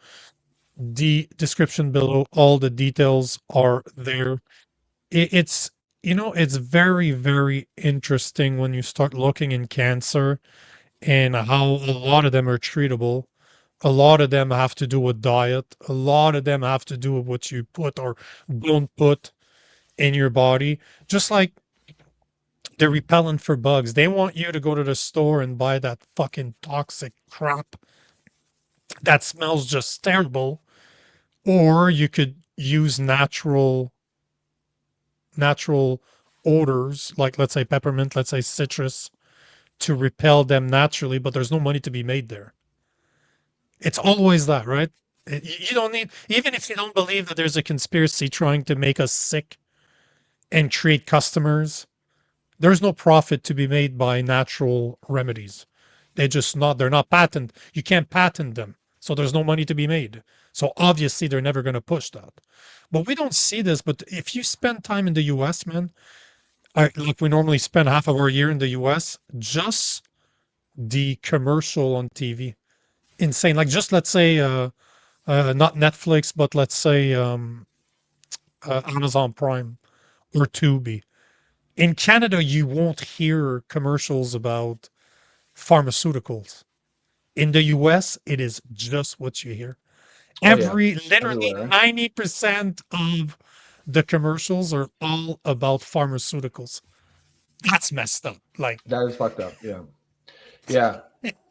the description below. All the details are there. It's it's very, very interesting when you start looking in cancer and how a lot of them are treatable. A lot of them have to do with diet. A lot of them have to do with what you put or don't put in your body. Just like They're repellent for bugs. They want you to go to the store and buy that fucking toxic crap that smells just terrible, or you could use natural odors, like let's say peppermint, let's say citrus, to repel them naturally, but there's no money to be made there. It's always that, right? You don't need, even if you don't believe that there's a conspiracy trying to make us sick and create customers, there's no profit to be made by natural remedies. They're not patent. You can't patent them. So there's no money to be made. So obviously they're never going to push that. But we don't see this. But if you spend time in the US, man, like we normally spend half of our year in the US, just the commercial on TV, insane. Like just let's say, not Netflix, but let's say Amazon Prime or Tubi. In Canada, you won't hear commercials about pharmaceuticals. In the US, it is just what you hear. Oh yeah, Literally everywhere. 90% of the commercials are all about pharmaceuticals. That's messed up. Like, That is fucked up. Yeah. Yeah.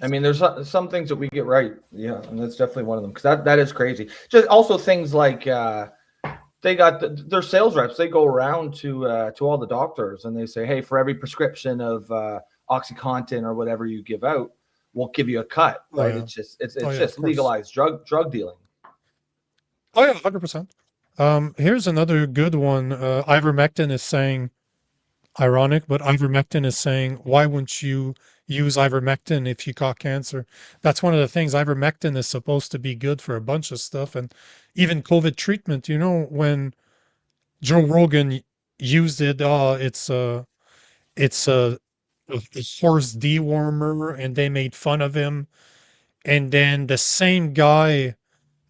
I mean, there's some things that we get right. Yeah, and that's definitely one of them, because that is crazy. Just also things like they got their sales reps. They go around to all the doctors and they say, hey, for every prescription of OxyContin or whatever you give out, we'll give you a cut. Oh, Right? yeah. It's just Oh, yeah, just of course. legalized drug dealing. Oh, yeah, 100%. Here's another good one. Ivermectin is saying, ironic, but ivermectin is saying, why wouldn't you use ivermectin if you caught cancer? That's one of the things. Ivermectin is supposed to be good for a bunch of stuff, and even COVID treatment. You know, when Joe Rogan used it, it's a horse dewormer, and they made fun of him. And then the same guy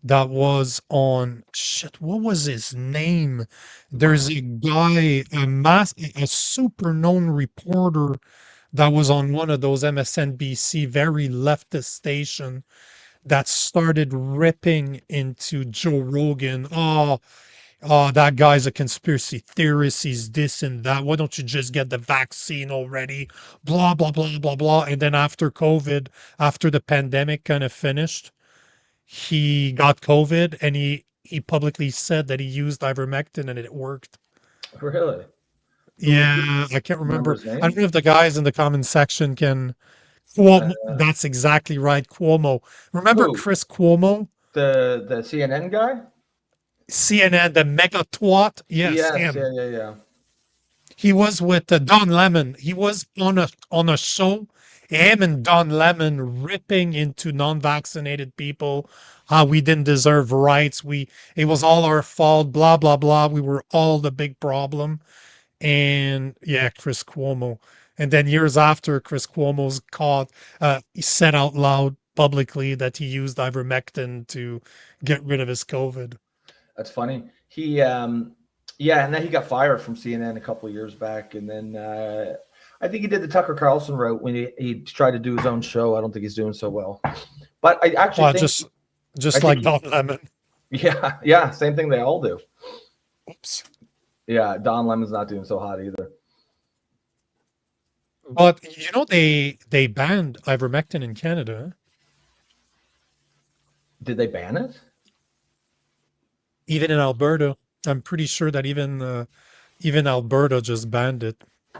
that was on shit, what was his name? There's a guy, a super known reporter that was on one of those MSNBC very leftist station that started ripping into Joe Rogan. Oh, that guy's a conspiracy theorist. He's this and that. Why don't you just get the vaccine already? Blah, blah, blah, blah, blah. And then after COVID, after the pandemic kind of finished, he got COVID and he publicly said that he used ivermectin and it worked. Really? Yeah, I can't Remember remember. his I name? don't know if the guys in the comment section can. Uh, Cuomo, that's exactly right. Cuomo. Remember who? Chris Cuomo? The CNN guy? CNN, the mega twat? Yes, Yes. him. Yeah. He was with Don Lemon. He was on a show, him and Don Lemon ripping into non-vaccinated people. How we didn't deserve rights. It was all our fault. Blah blah blah. We were all the big problem. And yeah, Chris Cuomo. And then years after, Chris Cuomo's caught. He said out loud publicly that he used ivermectin to get rid of his COVID. That's funny. He yeah, and then he got fired from CNN a couple of years back, and then I think he did the Tucker Carlson route when he tried to do his own show. I don't think he's doing so well. But I actually Well, think just I like think Don Lemon. yeah, same thing they all do. Oops. Yeah, Don Lemon's not doing so hot either. But you know they banned ivermectin in Canada. Did they ban it? Even in Alberta. I'm pretty sure that even Alberta just banned it.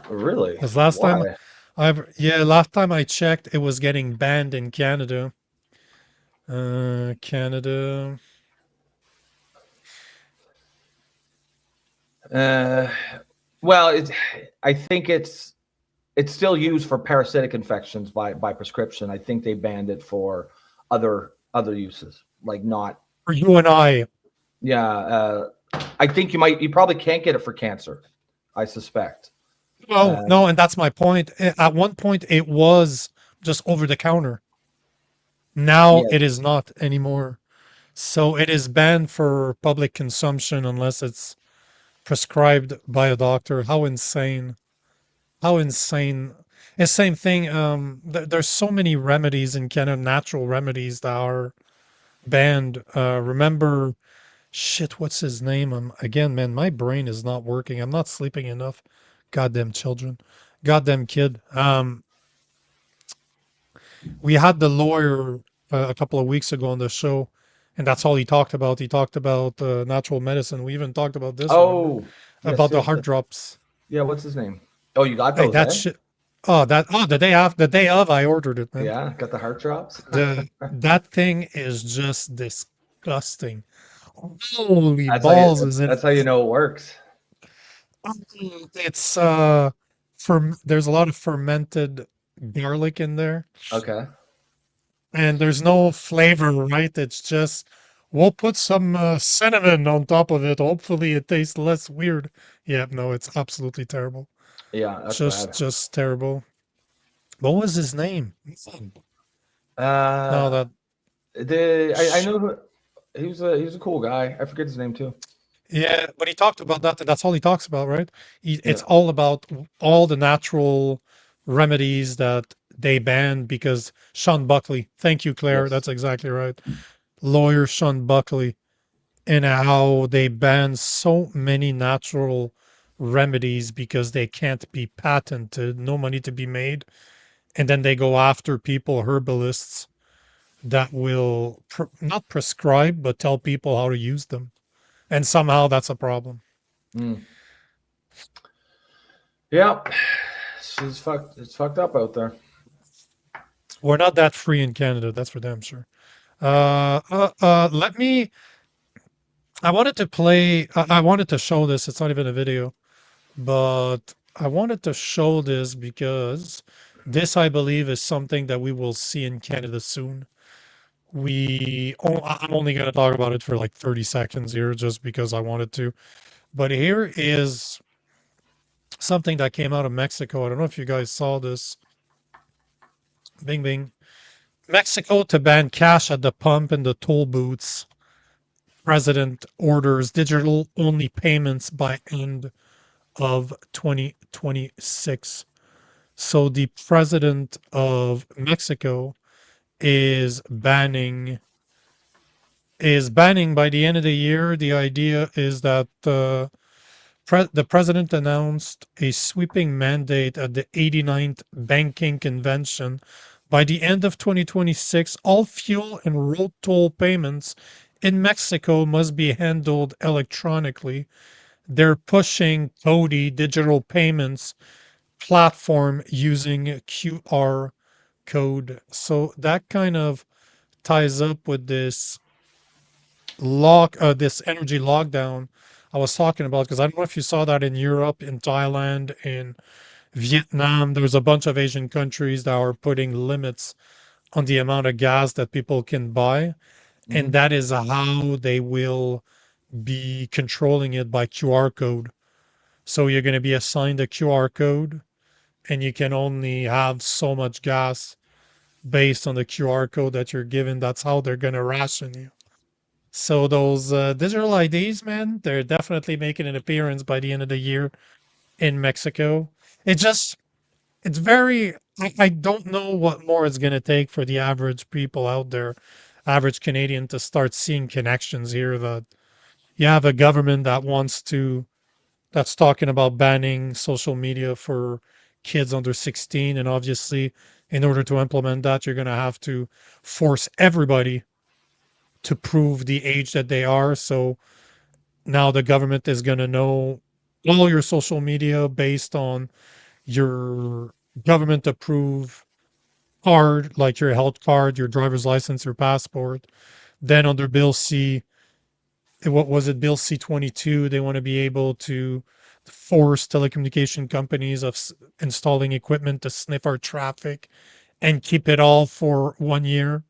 Really? Because last time Why? last time I checked, it was getting banned in Canada. Canada. Well, I think it's still used for parasitic infections by prescription. I think they banned it for other uses, like not. For you and I. Yeah, I think you probably can't get it for cancer. I suspect. Oh, no, and that's my point. At one point, it was just over the counter. Now Yeah, it is not anymore. So it is banned for public consumption unless it's prescribed by a doctor. How insane. How insane. It's same thing. There's so many remedies in Canada, natural remedies that are banned. Remember, shit, what's his name? Again, man, my brain is not working. I'm not sleeping enough. Goddamn children. Goddamn kid. We had the lawyer a couple of weeks ago on the show, and that's all he talked about. He talked about natural medicine. We even talked about this, remember? Oh, yes, About the yes. heart drops. Yeah, what's his name? Oh, you got Hey, those, that eh? shit. The day of, I ordered it, man. Yeah, got the heart drops. That thing is just disgusting. Holy That's how you. balls, is it? That's how you know it works. It's there's a lot of fermented garlic in there, Okay. and there's no flavor, right? It's just we'll put some cinnamon on top of it. Hopefully, it tastes less weird. Yeah, no, it's absolutely terrible. Yeah, that's bad. Just terrible. What was his name? No, Uh, that I sh- know who he was a cool guy. I forget his name too. yeah, but he talked about that, and that's all he talks about, right? Yeah. It's all about all the natural remedies that they banned because Sean Buckley. Thank you, Claire. Yes. That's exactly right. Lawyer Sean Buckley, and how they ban so many natural remedies because they can't be patented, no money to be made, and then they go after people, herbalists, that will not prescribe but tell people how to use them, and somehow that's a problem. Mm. Yeah. She's fucked. It's fucked up out there. We're not that free in Canada, that's for damn sure. Let me. I wanted to play. I wanted to show this. It's not even a video, but I wanted to show this because this, I believe, is something that we will see in Canada soon. I'm only going to talk about it for like 30 seconds here just because I wanted to. But here is something that came out of Mexico. I don't know if you guys saw this. Bing, bing. Mexico to ban cash at the pump and the toll booths. President orders digital only payments by end of 2026. So the president of Mexico is banning by the end of the year. The idea is that the president announced a sweeping mandate at the 89th Banking Convention. By the end of 2026, all fuel and road toll payments in Mexico must be handled electronically. They're pushing Cody digital payments platform using QR code. So that kind of ties up with this energy lockdown I was talking about, because I don't know if you saw that in Europe, in Thailand, in Vietnam. There's a bunch of Asian countries that are putting limits on the amount of gas that people can buy, and Mhm. that is how they will be controlling it, by QR code. So you're going to be assigned a QR code, and you can only have so much gas based on the QR code that you're given. That's how they're going to ration you. So those digital IDs, man, they're definitely making an appearance by the end of the year in Mexico. It just, it's very, I don't know what more it's going to take for the average people out there, average Canadian, to start seeing connections here, that you have a government that's talking about banning social media for kids under 16. And obviously, in order to implement that, you're going to have to force everybody to prove the age that they are. So now the government is going to know all your social media based on your government approved card, like your health card, your driver's license, your passport. Then under Bill C, what was it, Bill C-22, they want to be able to force telecommunication companies of installing equipment to sniff our traffic and keep it all for 1 year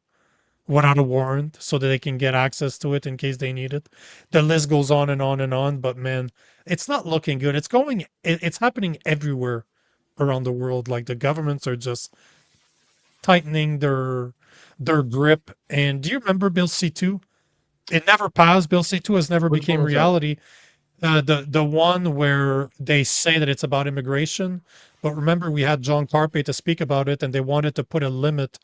without a warrant, so that they can get access to it in case they need it. The list goes on and on and on, but man, it's not looking good. It's happening everywhere around the world. Like, the governments are just tightening their grip. And do you remember Bill C2? It never passed. Bill C2 has never Which one became was that? reality. The one where they say that it's about immigration, but remember, we had John Carpay to speak about it, and they wanted to put a limit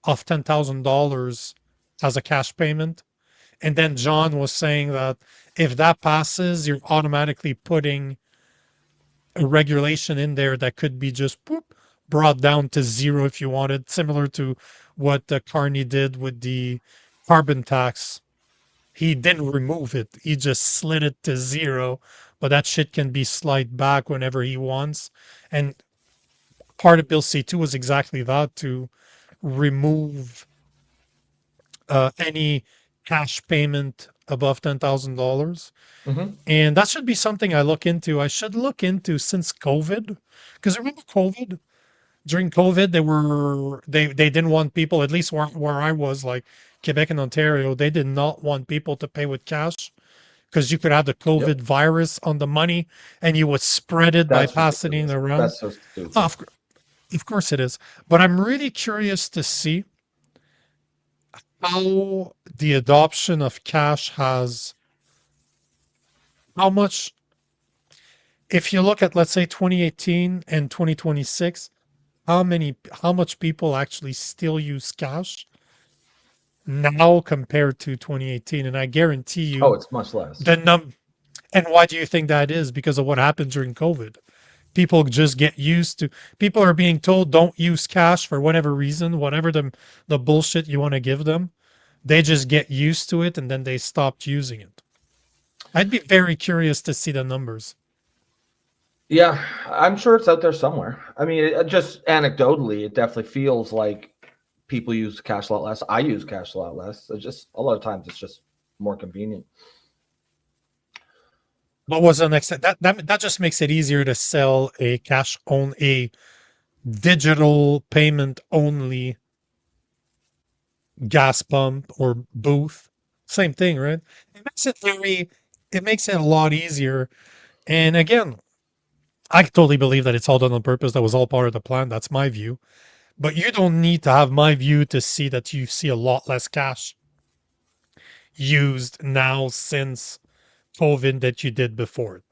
of $10,000 as a cash payment. And then John was saying that if that passes, you're automatically putting a regulation in there that could be just brought down to zero if you wanted, similar to what Carney did with the carbon tax. He didn't remove it. He just slid it to zero, but that shit can be slid back whenever he wants. And part of Bill C2 was exactly that, to remove any cash payment above $10,000. Mm-hmm. And that should be something I look into. I should look into since COVID, because remember COVID? During COVID, they didn't want people, at least where I was, like Quebec and Ontario, they did not want people to pay with cash because you could have the COVID Yep. virus on the money and you would spread it by That's passing it ridiculous. around. That's so stupid. Oh, of course it is. But I'm really curious to see how the adoption of cash has, how much, if you look at, let's say, 2018 and 2026, how much people actually still use cash now compared to 2018. And I guarantee Oh, you it's much less. and why do you think that is? Because of what happened during COVID. People just get used to, people are being told don't use cash for whatever reason, whatever the bullshit you want to give them. They just get used to it and then they stopped using it. I'd be very curious to see the numbers. Yeah, I'm sure it's out there somewhere. I mean, just anecdotally, it definitely feels like people use cash a lot less. I use cash a lot less. It's just a lot of times it's just more convenient. What was the next? That just makes it easier to sell a a digital payment only gas pump or booth. Same thing, right? It makes it a lot easier. And again, I totally believe that it's all done on purpose. That was all part of the plan. That's my view. But you don't need to have my view to see that you see a lot less cash used now since COVID that you did before it.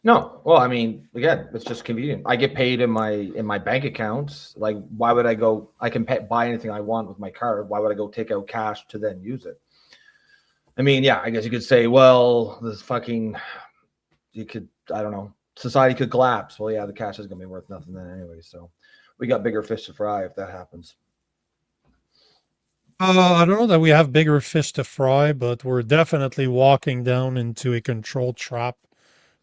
No, well, I mean, again, it's just convenient. I get paid in my bank accounts. Like, why would I go? I can buy anything I want with my card. Why would I go take out cash to then use it? I mean, yeah, I guess you could say, well, I don't know, society could collapse. Well, yeah, the cash is gonna be worth nothing then anyway. So we got bigger fish to fry if that happens. I don't know that we have bigger fish to fry, but we're definitely walking down into a control trap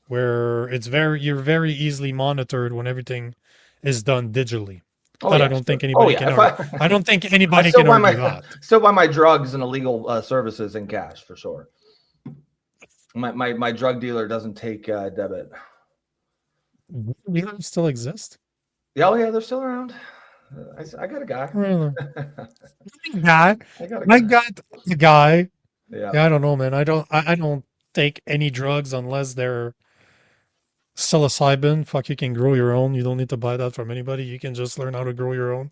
where you're very easily monitored when everything is done digitally. Oh, That I yeah, don't sure. think Oh, anybody yeah. can If argue. I don't think anybody still can buy argue my that. still buy my drugs and illegal services in cash for sure. My drug dealer doesn't take debit. Dealers still exist? Yeah, oh yeah, they're still around. I got a guy. Really? Guy, I got a I guy. got the guy. Yeah. Yeah, I don't know, man. I don't take any drugs unless they're psilocybin. Fuck, you can grow your own. You don't need to buy that from anybody. You can just learn how to grow your own.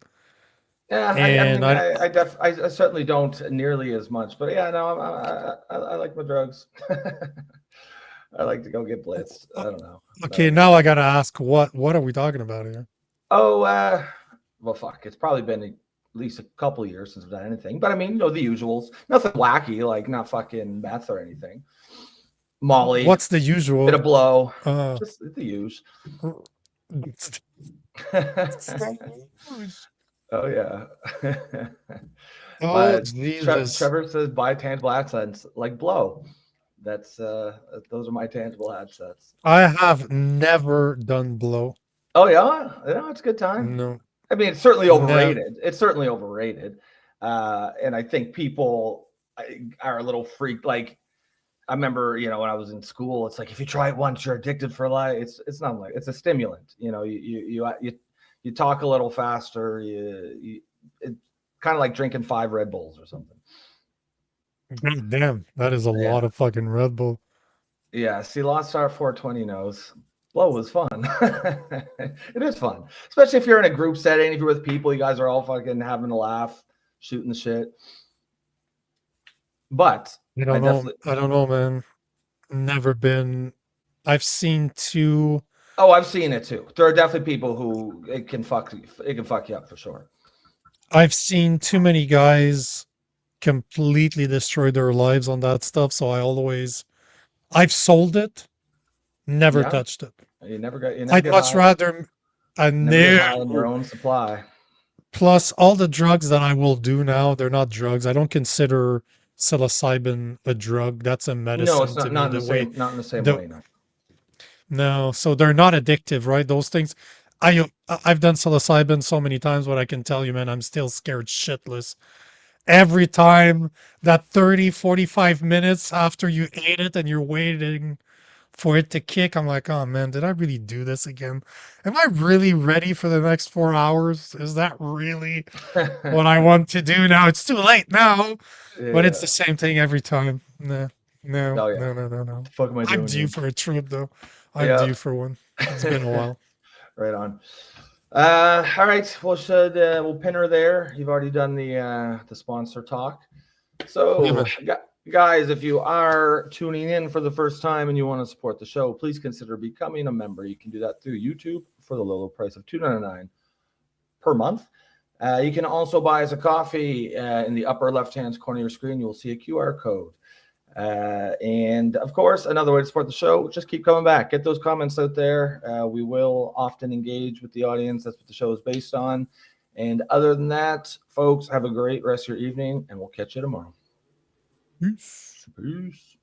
Yeah, And I certainly don't nearly as much, but yeah, no, I like my drugs. I like to go get blitzed. I don't know. okay, now I gotta ask, what are we talking about here? Oh, well, fuck. It's probably been at least a couple of years since I've done anything, but I mean, the usuals. Nothing wacky, like not fucking meth or anything. Molly. What's the usual? Bit of blow. Uh, Just the use. Oh yeah. oh, But Jesus. Trevor says buy tangible assets like blow. That's those are my tangible assets. I have never done blow. Oh yeah, it's a good time. No. I mean, it's certainly No. overrated. It's certainly overrated, and I think people are a little freaked. Like I remember, when I was in school, it's like if you try it once, you're addicted for life. It's not like it's a stimulant. You talk a little faster. It's kind of like drinking 5 Red Bulls or something. God damn, that is a lot of fucking Red Bull. Yeah, see, Lost Star 420 knows. Blow was fun. It is fun, especially if you're in a group setting. If you're with people, you guys are all fucking having a laugh, shooting the shit. But I don't know, man. Never been. I've seen two. Oh, I've seen it too. There are definitely people who it can fuck you up for sure. I've seen too many guys completely destroy their lives on that stuff. So I've sold it Never Yeah. touched it. You never get I'd much high. rather. I Never get high on your never. own supply. Plus, all the drugs that I will do now, they're not drugs. I don't consider psilocybin a drug. That's a No, it's medicine to not me. not in the The way, same not in the same the way. No. no, so they're not addictive, right? Those things. I've done psilocybin so many times, but I can tell you, man, I'm still scared shitless. Every time that 30, 45 minutes after you ate it and you're waiting for it to kick, I'm like, oh man, did I really do this again? Am I really ready for the next 4 hours? Is that really what I want to do now? It's too late now, but it's the Yeah. same thing every time. No, no, Oh yeah. no, no, no, What no. the fuck am I I'm doing due here? for a trip though. I'm Yeah. due for one. It's been a while. Right on. All right. Well, we'll pin her there. You've already done the sponsor talk. So, Yeah, man. guys, if you are tuning in for the first time and you want to support the show, please consider becoming a member. You can do that through YouTube for the low price of $2.99 per month. You can also buy us a coffee in the upper left-hand corner of your screen. You will see a QR code. And of course, another way to support the show, just keep coming back. Get those comments out there. We will often engage with the audience. That's what the show is based on. And other than that, folks, have a great rest of your evening, and we'll catch you tomorrow. Peace. Peace.